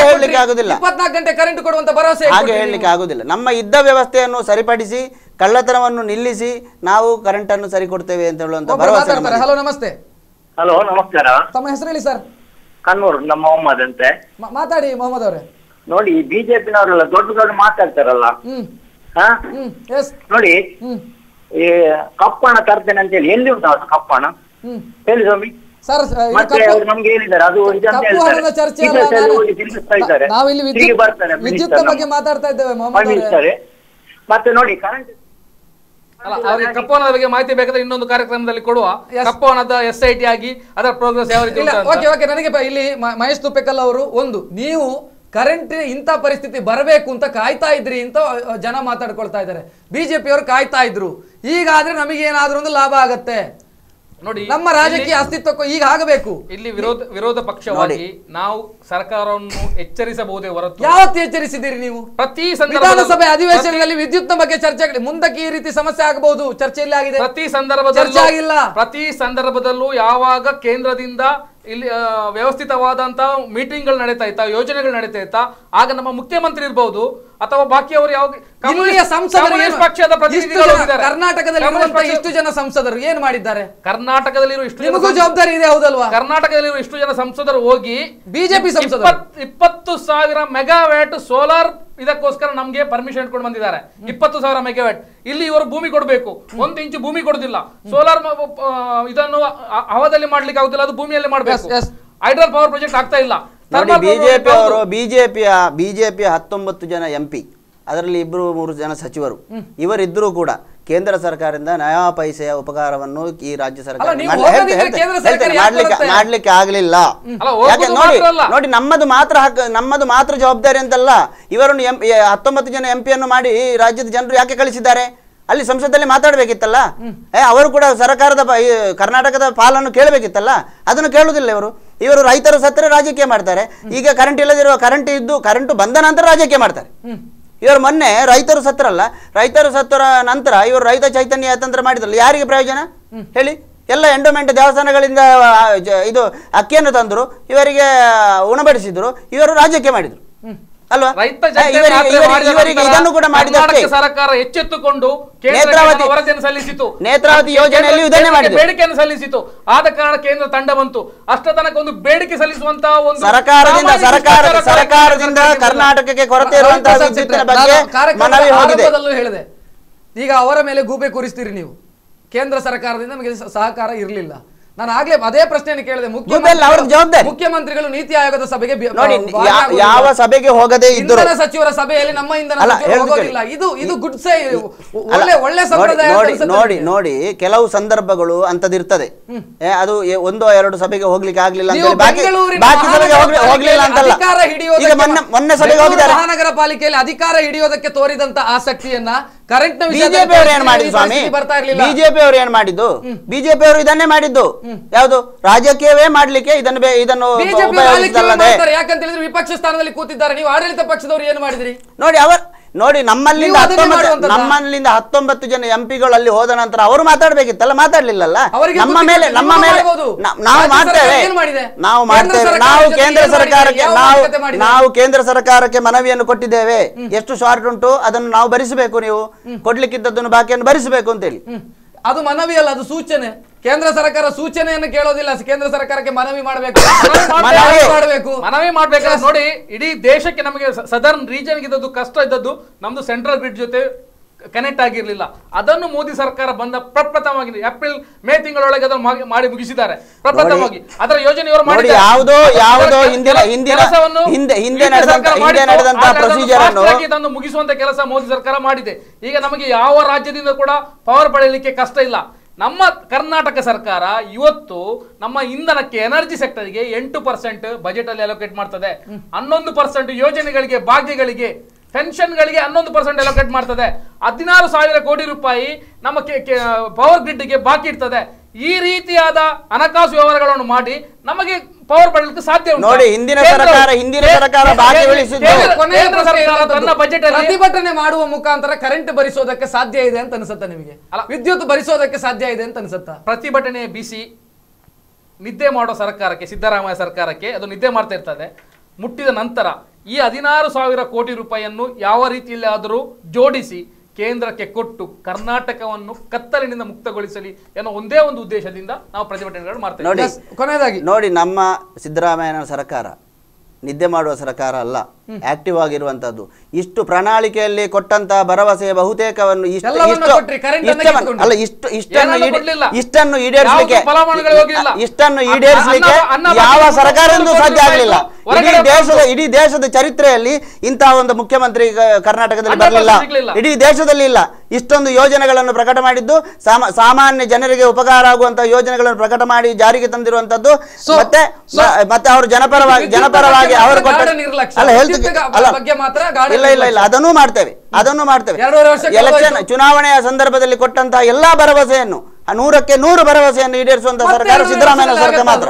ಹೇಳಲಿಕ್ಕೆ ಆಗುದಿಲ್ಲ. 24 ಗಂಟೆ ಕರೆಂಟ್ ಕೊಡುವಂತ ಭರವಸೆ ಹಾಗೆ ಹೇಳಲಿಕ್ಕೆ ಆಗುದಿಲ್ಲ. ನಮ್ಮ ಇದ್ದ ವ್ಯವಸ್ಥೆಯನ್ನು ಸರಿಪಡಿಸಿ ಕಳ್ಳತನವನ್ನು ನಿಲ್ಲಿಸಿ ನಾವು ಕರೆಂಟ್ ಅನ್ನು ಸರಿ ಕೊಡ್ತೇವೆ ಅಂತ ಹೇಳುವಂತ ಭರವಸೆ. ಹಲೋ, ನಮಸ್ತೆ. ಹಲೋ, ನಮಸ್ಕಾರ. ತಮ್ಮ ಹೆಸರು ಹೇಳಿ ಸರ್. ಕಣ್ಣೂರು, ನಮ್ಮ ಮೊಹಮ್ಮದ್ ಅಂತೆ. ಮಾತಾಡಿ ಮೊಹಮ್ಮದ್ ಅವರೇ. ನೋಡಿ, ಬಿಜೆಪಿನವರೆಲ್ಲ ದೊಡ್ಡ ಮಾತಾಡ್ತಾರಲ್ಲ, ನೋಡಿ ಈ ಕಪ್ಪಣ ತರ್ತೇನೆ ಅಂತ ಹೇಳಿ ಎಲ್ಲಿ ಉಂಟು ಕಪ್ಪಣ ಹೇಳಿ ಸ್ವಾಮಿ. ಮತ್ತೆ ಅವ್ರು ನಮ್ಗೆ ಹೇಳಿದ್ದಾರೆ ಅದು ಇದಂತ ಹೇಳ್ತಾರೆ, ವಿದ್ಯುತ್ ಬಗ್ಗೆ ಮಾತಾಡ್ತಾ ಇದ್ದೇವೆ ಮೊಹಮ್ಮದ್. ಮತ್ತೆ ನೋಡಿ ಕರೆಂಟ್ ಅಲ್ಲ, ಅವರಿಗೆ ಕಪ್ಪವನದ ಬಗ್ಗೆ ಮಾಹಿತಿ ಬೇಕಾದ್ರೆ ಇನ್ನೊಂದು ಕಾರ್ಯಕ್ರಮದಲ್ಲಿ ಕೊಡುವ. ಕಪ್ಪವನದ SIT ಆಗಿ ಅದರ ಪ್ರೋಗ್ರೆಸ್ ಯಾವ ರೀತಿ. ಓಕೆ, ನನಗೆ ಇಲ್ಲಿ ಮಹೇಶ್ ತುಪ್ಪೆಕಲ್ ಅವರು, ನೀವು ಕರೆಂಟ್ ಇಂಥ ಪರಿಸ್ಥಿತಿ ಬರಬೇಕು ಅಂತ ಕಾಯ್ತಾ ಇದ್ರಿ ಅಂತ ಜನ ಮಾತಾಡ್ಕೊಳ್ತಾ ಇದ್ದಾರೆ. ಬಿಜೆಪಿಯವರು ಕಾಯ್ತಾ ಇದ್ರು, ಈಗಾದ್ರೆ ನಮಗೆ ಏನಾದ್ರೂ ಒಂದು ಲಾಭ ಆಗತ್ತೆ ನೋಡಿ, ನಮ್ಮ ರಾಜಕೀಯ ಅಸ್ತಿತ್ವಕ್ಕೂ ಈಗ ಆಗಬೇಕು. ಇಲ್ಲಿ ವಿರೋಧ ಪಕ್ಷವಾಗಿ ನಾವು ಸರ್ಕಾರವನ್ನು ಎಚ್ಚರಿಸಬಹುದೇ ಹೊರತು ಯಾವತ್ತು ಎಚ್ಚರಿಸಿದ್ದೀರಿ ನೀವು? ಪ್ರತಿ ವಿಧಾನಸಭೆ ಅಧಿವೇಶನದಲ್ಲಿ ವಿದ್ಯುತ್ ಬಗ್ಗೆ ಚರ್ಚೆ, ಮುಂದಕ್ಕೆ ಈ ರೀತಿ ಸಮಸ್ಯೆ ಆಗಬಹುದು, ಚರ್ಚೆಯಲ್ಲಿ ಆಗಿದೆ. ಪ್ರತಿ ಸಂದರ್ಭದಲ್ಲೂ ಯಾವಾಗ ಕೇಂದ್ರದಿಂದ ಇಲ್ಲಿ ವ್ಯವಸ್ಥಿತವಾದಂತಹ ಮೀಟಿಂಗ್ಗಳು ನಡೀತಾ ಇತ್ತ, ಯೋಜನೆಗಳು ನಡೀತಾ ಇತ್ತ, ಆಗ ನಮ್ಮ ಮುಖ್ಯಮಂತ್ರಿ ಇರಬಹುದು ಅಥವಾ ಬಾಕಿಯವರು ಯಾವ ಪಕ್ಷದ ಪ್ರತಿನಿಧಿಗಳು ಕರ್ನಾಟಕದಲ್ಲಿ ಇಷ್ಟು ಜನ ಸಂಸದರು ಏನ್ ಮಾಡಿದ್ದಾರೆ? ಕರ್ನಾಟಕದಲ್ಲಿರುವ ಇಷ್ಟು ಜವಾಬ್ದಾರಿ ಇದೆ, ಹೌದಲ್ವಾ? ಕರ್ನಾಟಕದಲ್ಲಿರುವ ಇಷ್ಟು ಜನ ಸಂಸದರು ಹೋಗಿ ಬಿಜೆಪಿ ಸಂಸದರು 20,000 ಮೆಗಾವ್ಯಾಟ್ ಸೋಲಾರ್ ಇದಕ್ಕೋಸ್ಕರ ನಮ್ಗೆ ಪರ್ಮಿಷನ್ ಇಟ್ಕೊಂಡು ಬಂದಿದ್ದಾರೆ. 20,000 ಮೆಗಾವ್ಯಾಟ್. ಇಲ್ಲಿ ಇವರು ಭೂಮಿ ಕೊಡಬೇಕು, 1 ಇಂಚು ಭೂಮಿ ಕೊಡುದಿಲ್ಲ. ಸೋಲಾರ್ ಇದನ್ನು ಹವಾದಲ್ಲಿ ಮಾಡ್ಲಿಕ್ಕೆ ಆಗುದಿಲ್ಲ, ಅದು ಭೂಮಿಯಲ್ಲಿ ಮಾಡಬೇಕು. ಹೈಡ್ರಲ್ ಪವರ್ ಪ್ರಾಜೆಕ್ಟ್ ಆಗ್ತಾ ಇಲ್ಲ. ಬಿಜೆಪಿಯ 19 ಜನ MP, ಅದರಲ್ಲಿ 2-3 ಜನ ಸಚಿವರು, ಇವರಿದ್ದರೂ ಕೂಡ ಕೇಂದ್ರ ಸರ್ಕಾರದಿಂದ ನಯಾ ಪೈಸೆಯ ಉಪಕಾರವನ್ನು ಈ ರಾಜ್ಯ ಸರ್ಕಾರ ಮಾಡ್ಲಿಕ್ಕೆ ಆಗ್ಲಿಲ್ಲ. ನೋಡಿ, ನಮ್ಮದು ಮಾತ್ರ ಜವಾಬ್ದಾರಿ ಅಂತಲ್ಲ. ಇವರನ್ನು 19 ಜನ MP ಮಾಡಿ ರಾಜ್ಯದ ಜನರು ಯಾಕೆ ಕಳಿಸಿದ್ದಾರೆ? ಅಲ್ಲಿ ಸಂಸದಲ್ಲಿ ಮಾತಾಡ್ಬೇಕಿತ್ತಲ್ಲ. ಅವರು ಕೂಡ ಸರ್ಕಾರದ ಕರ್ನಾಟಕದ ಪಾಲನ್ನು ಕೇಳಬೇಕಿತ್ತಲ್ಲ, ಅದನ್ನು ಕೇಳುವುದಿಲ್ಲ ಇವರು ರೈತರು ಸತ್ತರೆ ರಾಜಕೀಯ ಮಾಡ್ತಾರೆ. ಈಗ ಕರೆಂಟ್ ಇಲ್ಲದಿರುವ ಕರೆಂಟ್ ಬಂದ ನಂತರ ರಾಜಕೀಯ ಮಾಡ್ತಾರೆ. ಇವರು ಮೊನ್ನೆ ರೈತರು ಸತ್ತರಲ್ಲ, ರೈತರು ಸತ್ತರ ನಂತರ ಇವರು ರೈತ ಚೈತನ್ಯ ತಂತ್ರ ಮಾಡಿದ್ರಲ್ಲ, ಯಾರಿಗೆ ಪ್ರಯೋಜನ ಹೇಳಿ? ಎಲ್ಲ ಎಂಡೋಮೆಂಟ್ ದೇವಸ್ಥಾನಗಳಿಂದ ಇದು ಅಕ್ಕಿಯನ್ನು ತಂದ್ರು, ಇವರಿಗೆ ಉಣಬಡಿಸಿದ್ರು, ಇವರು ರಾಜಕೀಯ ಮಾಡಿದ್ರು ಅಲ್ವಾ? ಇದನ್ನು ಕೂಡ ಮಾಡಿದಷ್ಟೇ. ಸರ್ಕಾರ ಎಚ್ಚೆತ್ತುಕೊಂಡು ವರದಿಯನ್ನು ಸಲ್ಲಿಸಿತು, ನೇತ್ರಾವತಿ ಯೋಜನೆಯಲ್ಲಿ ಇದನ್ನೇ ಮಾಡಿದೆ, ಬೇಡಿಕೆಯನ್ನು ಸಲ್ಲಿಸಿತು. ಆದ ಕಾರಣ ಕೇಂದ್ರ ತಂಡ ಬಂತು. ಅಷ್ಟ ತನಕ ಒಂದು ಬೇಡಿಕೆ ಸಲ್ಲಿಸುವಂತಹ ಒಂದು ಸರ್ಕಾರದಿಂದ ಕರ್ನಾಟಕಕ್ಕೆ ಕೊರತೆ ಇರುವಂತಹ ವಿದ್ಯುತ್ತಿನ ಬಗ್ಗೆ ಮನವಿ ಹೇಳಿದೆ. ಈಗ ಅವರ ಮೇಲೆ ಗೂಬೆ ಕೂರಿಸ್ತೀರಿ ನೀವು. ಕೇಂದ್ರ ಸರ್ಕಾರದಿಂದ ನಮಗೆ ಸಹಕಾರ ಇರಲಿಲ್ಲ. ನಾನು ಆಗ್ಲೇ ಅದೇ ಪ್ರಶ್ನೆಯನ್ನು ಕೇಳಿದೆ. ಮುಖ್ಯಮಂತ್ರಿಗಳು ನೀತಿ ಆಯೋಗದ ಸಭೆಗೆ ಯಾವ ಸಭೆಗೆ ಹೋಗದೆ ಇದ್ದರು, ಸಚಿವರ ಸಭೆಯಲ್ಲಿ ನಮ್ಮ ಇಂಧನ ಹೋಗೋದಿಲ್ಲ. ಇದು ಗುಡ್ ಸೈ, ಒಳ್ಳೆ ಸಂಪ್ರದಾಯ. ನೋಡಿ, ಕೆಲವು ಸಂದರ್ಭಗಳು ಅಂತದಿರ್ತದೆ. ಅದು 1-2 ಸಭೆಗೆ ಹೋಗ್ಲಿಕ್ಕೆ ಆಗ್ಲಿಲ್ಲ ಅಂತ ಬಾಕಿ ಸಭೆಗೆ ಹೋಗ್ಲಿಲ್ಲ ಅಂತಲ್ಲ. ಈಗ ಮೊನ್ನೆ ಸಭೆಗೆ ಹೋಗಿದ್ದಾರೆ. ಮಹಾನಗರ ಪಾಲಿಕೆಯಲ್ಲಿ ಅಧಿಕಾರ ಹಿಡಿಯೋದಕ್ಕೆ ತೋರಿದಂತ ಆಸಕ್ತಿಯನ್ನ ಕರೆಂಟ್ ನ ಬಿಜೆಪಿ ಅವರು ಏನ್ ಮಾಡಿದ್ರು ಸ್ವಾಮಿ? ಬಿಜೆಪಿ ಅವರು ಏನ್ ಮಾಡಿದ್ದು? ಬಿಜೆಪಿ ಅವರು ಇದನ್ನೇ ಮಾಡಿದ್ದು. ಯಾವುದು ರಾಜಕೀಯವೇ ಮಾಡ್ಲಿಕ್ಕೆ ಇದನ್ನು ಯಾಕಂತ ಹೇಳಿದ್ರೆ ವಿಪಕ್ಷ ಸ್ಥಾನದಲ್ಲಿ ಕೂತಿದ್ದಾರೆ. ನೀವು ಆಡಳಿತ ಪಕ್ಷದವರು ಏನು ಮಾಡಿದ್ರಿ ನೋಡಿ, ನಮ್ಮಲ್ಲಿಂದ 19 ಜನ MPಗಳು ಅಲ್ಲಿ ಹೋದ ನಂತರ ಅವರು ಮಾತಾಡ್ಬೇಕಿತ್ತಲ್ಲ, ಮಾತಾಡ್ಲಿಲ್ಲಲ್ಲ. ನಮ್ಮ ಮೇಲೆ ನಾವು ಮಾಡ್ತೇವೆ. ನಾವು ಕೇಂದ್ರ ಸರ್ಕಾರಕ್ಕೆ ಮನವಿಯನ್ನು ಕೊಟ್ಟಿದ್ದೇವೆ. ಎಷ್ಟು ಶಾರ್ಟ್ ಉಂಟು ಅದನ್ನು ನಾವು ಭರಿಸಬೇಕು, ನೀವು ಕೊಡ್ಲಿಕ್ಕಿದ್ದದನ್ನು ಬಾಕಿಯನ್ನು ಭರಿಸಬೇಕು ಅಂತೇಳಿ. ಅದು ಮನವಿ ಅಲ್ಲ, ಅದು ಸೂಚನೆ. ಕೇಂದ್ರ ಸರ್ಕಾರ ಸೂಚನೆಯನ್ನು ಕೇಳೋದಿಲ್ಲ, ಕೇಂದ್ರ ಸರ್ಕಾರಕ್ಕೆ ಮನವಿ ಮಾಡಬೇಕು. ನೋಡಿ, ಇಡೀ ದೇಶಕ್ಕೆ ನಮಗೆ ಸದರ್ನ್ ರೀಜನ್ ಇದ್ದದ್ದು ಕಷ್ಟ ಇದ್ದದ್ದು ನಮ್ದು ಸೆಂಟ್ರಲ್ ಗ್ರಿಡ್ ಜೊತೆ ಕನೆಕ್ಟ್ ಆಗಿರ್ಲಿಲ್ಲ. ಅದನ್ನು ಮೋದಿ ಸರ್ಕಾರ ಬಂದ ಪ್ರಪ್ರಥಮವಾಗಿ ಏಪ್ರಿಲ್ ಮೇ ತಿಂಗಳೊಳಗೆ ಅದನ್ನು ಮಾಡಿ ಮುಗಿಸಿದ್ದಾರೆ. ಪ್ರಪ್ರಥಮವಾಗಿ ಅದರ ಯೋಜನೆ ಇವರು ಮಾಡಿದ್ದಾರೆ. ಇದನ್ನು ಮುಗಿಸುವಂತ ಕೆಲಸ ಮೋದಿ ಸರ್ಕಾರ ಮಾಡಿದೆ. ಈಗ ನಮಗೆ ಯಾವ ರಾಜ್ಯದಿಂದ ಕೂಡ ಪವರ್ ಪಡೆಯಲಿಕ್ಕೆ ಕಷ್ಟ ಇಲ್ಲ. ನಮ್ಮ ಕರ್ನಾಟಕ ಸರ್ಕಾರ ಇವತ್ತು ನಮ್ಮ ಇಂಧನಕ್ಕೆ ಎನರ್ಜಿ ಸೆಕ್ಟರ್ಗೆ 8% ಬಜೆಟ್ ಅಲ್ಲಿ ಅಲೋಕೇಟ್ ಮಾಡ್ತದೆ. 11% ಯೋಜನೆಗಳಿಗೆ, ಭಾಗ್ಯಗಳಿಗೆ, ಪೆನ್ಷನ್ಗಳಿಗೆ 11% ಅಲೋಕೇಟ್ ಮಾಡ್ತದೆ. 16,000 ಕೋಟಿ ರೂಪಾಯಿ ನಮ್ಮ ಪವರ್ ಗ್ರಿಡ್ಗೆ ಬಾಕಿ ಇರ್ತದೆ. ಈ ರೀತಿಯಾದ ಹಣಕಾಸು ವ್ಯವಹಾರಗಳನ್ನು ಮಾಡಿ ನಮಗೆ ಪವರ್ ಪಡೆಯಲಿಕ್ಕೆ ಸಾಧ್ಯ ಉಂಟು. ನೋಡಿ, ಹಿಂದಿನ ಸರ್ಕಾರ ಬಾಕಿ ಉಳಿಸಿದ್ದು ತನ್ನ ಬಜೆಟ್ ಪ್ರತಿಭಟನೆ ಮಾಡುವ ಮುಖಾಂತರ ಕರೆಂಟ್ ಭರಿಸೋದಕ್ಕೆ ಸಾಧ್ಯ ಇದೆ ಅಂತ ಅನ್ಸುತ್ತಾ ನಿಮಗೆ? ಅಲ್ಲ, ವಿದ್ಯುತ್ ಭರಿಸೋದಕ್ಕೆ ಸಾಧ್ಯ ಇದೆ ಅಂತ ಅನ್ಸುತ್ತಾ? ಪ್ರತಿಭಟನೆ ಬಿಸಿ ನಿದ್ದೆ ಮಾಡೋ ಸರ್ಕಾರಕ್ಕೆ, ಸಿದ್ದರಾಮಯ್ಯ ಸರ್ಕಾರಕ್ಕೆ ಅದು ನಿದ್ದೆ ಮಾಡ್ತಾ ಇರ್ತದೆ. ಮುಟ್ಟಿದ ನಂತರ ಈ 16,000 ಕೋಟಿ ರೂಪಾಯಿಯನ್ನು ಯಾವ ರೀತಿಯಲ್ಲಿ ಆದರೂ ಜೋಡಿಸಿ ಕೇಂದ್ರಕ್ಕೆ ಕೊಟ್ಟು ಕರ್ನಾಟಕವನ್ನು ಕತ್ತಲಿನಿಂದ ಮುಕ್ತಗೊಳಿಸಲಿ ಎನ್ನುವ ಒಂದೇ ಒಂದು ಉದ್ದೇಶದಿಂದ ನಾವು ಪ್ರತಿಭಟನೆಗಳು ಮಾಡ್ತೇವೆ. ಕೊನೆಯದಾಗಿ ನೋಡಿ, ನಮ್ಮ ಸಿದ್ದರಾಮಯ್ಯನ ಸರ್ಕಾರ ನಿದ್ದೆ ಮಾಡುವ ಸರ್ಕಾರ ಅಲ್ಲ, ಆಕ್ಟಿವ್ ಆಗಿರುವಂತದ್ದು. ಇಷ್ಟು ಪ್ರಣಾಳಿಕೆಯಲ್ಲಿ ಕೊಟ್ಟಂತಹ ಭರವಸೆಯ ಬಹುತೇಕವನ್ನು ಇಷ್ಟನ್ನು ಈಡೇರಿಸಲಿಕ್ಕೆ ಯಾವ ಸರ್ಕಾರದಿಂದ ಸಾಧ್ಯ ಆಗಲಿಲ್ಲ. ಇಡೀ ದೇಶದ ಚರಿತ್ರೆಯಲ್ಲಿ ಇಂತಹ ಒಂದು ಮುಖ್ಯಮಂತ್ರಿ ಕರ್ನಾಟಕದಲ್ಲಿ ಬರಲಿಲ್ಲ, ಇಡೀ ದೇಶದಲ್ಲಿ ಇಲ್ಲ. ಇಷ್ಟೊಂದು ಯೋಜನೆಗಳನ್ನು ಪ್ರಕಟ ಮಾಡಿದ್ದು, ಸಾಮಾನ್ಯ ಜನರಿಗೆ ಉಪಕಾರ ಆಗುವಂತಹ ಯೋಜನೆಗಳನ್ನು ಪ್ರಕಟ ಮಾಡಿ ಜಾರಿಗೆ ತಂದಿರುವಂತದ್ದು. ಮತ್ತೆ ಅವರು ಜನಪರವಾಗಿ ಅವರು ಅದನ್ನು ಮಾಡ್ತೇವೆ. ಎಲೆಕ್ಷನ್ ಚುನಾವಣೆಯ ಸಂದರ್ಭದಲ್ಲಿ ಕೊಟ್ಟಂತಹ ಎಲ್ಲಾ ಭರವಸೆಯನ್ನು 100ಕ್ಕೆ 100 ಭರವಸೆಯನ್ನು ಈಡೇರಿಸುವಂತಹ ಸರ್ಕಾರ ಸಿದ್ದರಾಮಯ್ಯ ಸರ್ಕಾರ ಮಾತ್ರ.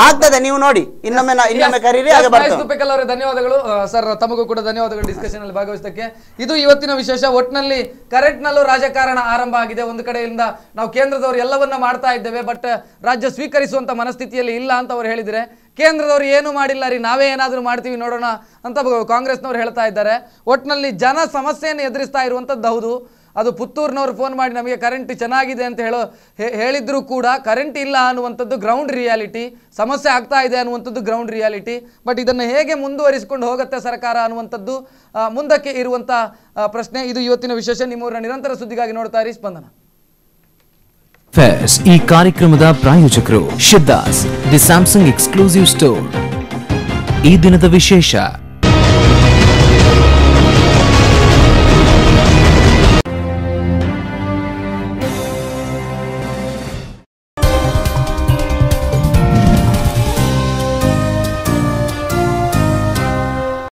ಆಗ್ತದೆ, ನೀವು ನೋಡಿ, ಇನ್ನೊಮ್ಮೆ ಕರೀರಿ. ಅವರೇ ಧನ್ಯವಾದಗಳು ಸರ್, ತಮಗೂ ಕೂಡ ಧನ್ಯವಾದಗಳು ಡಿಸ್ಕಷನ್ ಅಲ್ಲಿ ಭಾಗವಹಿಸಕ್ಕೆ. ಇದು ಇವತ್ತಿನ ವಿಶೇಷ. ಒಟ್ಟಿನಲ್ಲಿ ಕರೆಂಟ್ ನಲ್ಲೂ ರಾಜಕಾರಣ ಆರಂಭ ಆಗಿದೆ. ಒಂದು ಕಡೆಯಿಂದ ನಾವು ಕೇಂದ್ರದವರು ಎಲ್ಲವನ್ನ ಮಾಡ್ತಾ ಇದ್ದೇವೆ, ಬಟ್ ರಾಜ್ಯ ಸ್ವೀಕರಿಸುವಂತ ಮನಸ್ಥಿತಿಯಲ್ಲಿ ಇಲ್ಲ ಅಂತ ಅವ್ರು ಹೇಳಿದ್ರೆ, ಕೇಂದ್ರದವರು ಏನು ಮಾಡಿಲ್ಲ ರೀ, ನಾವೇ ಏನಾದರೂ ಮಾಡ್ತೀವಿ ನೋಡೋಣ ಅಂತ ಕಾಂಗ್ರೆಸ್ನವ್ರು ಹೇಳ್ತಾ ಇದ್ದಾರೆ. ಒಟ್ಟಿನಲ್ಲಿ ಜನ ಸಮಸ್ಯೆಯನ್ನು ಎದುರಿಸ್ತಾ ಇರುವಂಥದ್ದು ಹೌದು. ಅದು ಪುತ್ತೂರಿನವರು ಫೋನ್ ಮಾಡಿ ನಮಗೆ ಕರೆಂಟ್ ಚೆನ್ನಾಗಿದೆ ಅಂತ ಹೇಳಿದ್ರು ಕೂಡ ಕರೆಂಟ್ ಇಲ್ಲ ಅನ್ನುವಂಥದ್ದು ಗ್ರೌಂಡ್ ರಿಯಾಲಿಟಿ, ಸಮಸ್ಯೆ ಆಗ್ತಾ ಇದೆ ಅನ್ನುವಂಥದ್ದು ಗ್ರೌಂಡ್ ರಿಯಾಲಿಟಿ. ಬಟ್ ಇದನ್ನು ಹೇಗೆ ಮುಂದುವರಿಸಿಕೊಂಡು ಹೋಗುತ್ತೆ ಸರ್ಕಾರ ಅನ್ನುವಂಥದ್ದು ಮುಂದಕ್ಕೆ ಇರುವಂಥ ಪ್ರಶ್ನೆ. ಇದು ಇವತ್ತಿನ ವಿಶೇಷ. ನಿಮ್ಮೂರಿನ ನಿರಂತರ ಸುದ್ದಿಗಾಗಿ ನೋಡ್ತಾ ಇರಿ ಸ್ಪಂದನ. ಈ ಕಾರ್ಯಕ್ರಮದ ಪ್ರಾಯೋಜಕರು Siddhas, the Samsung exclusive store. ಈ ದಿನದ ವಿಶೇಷ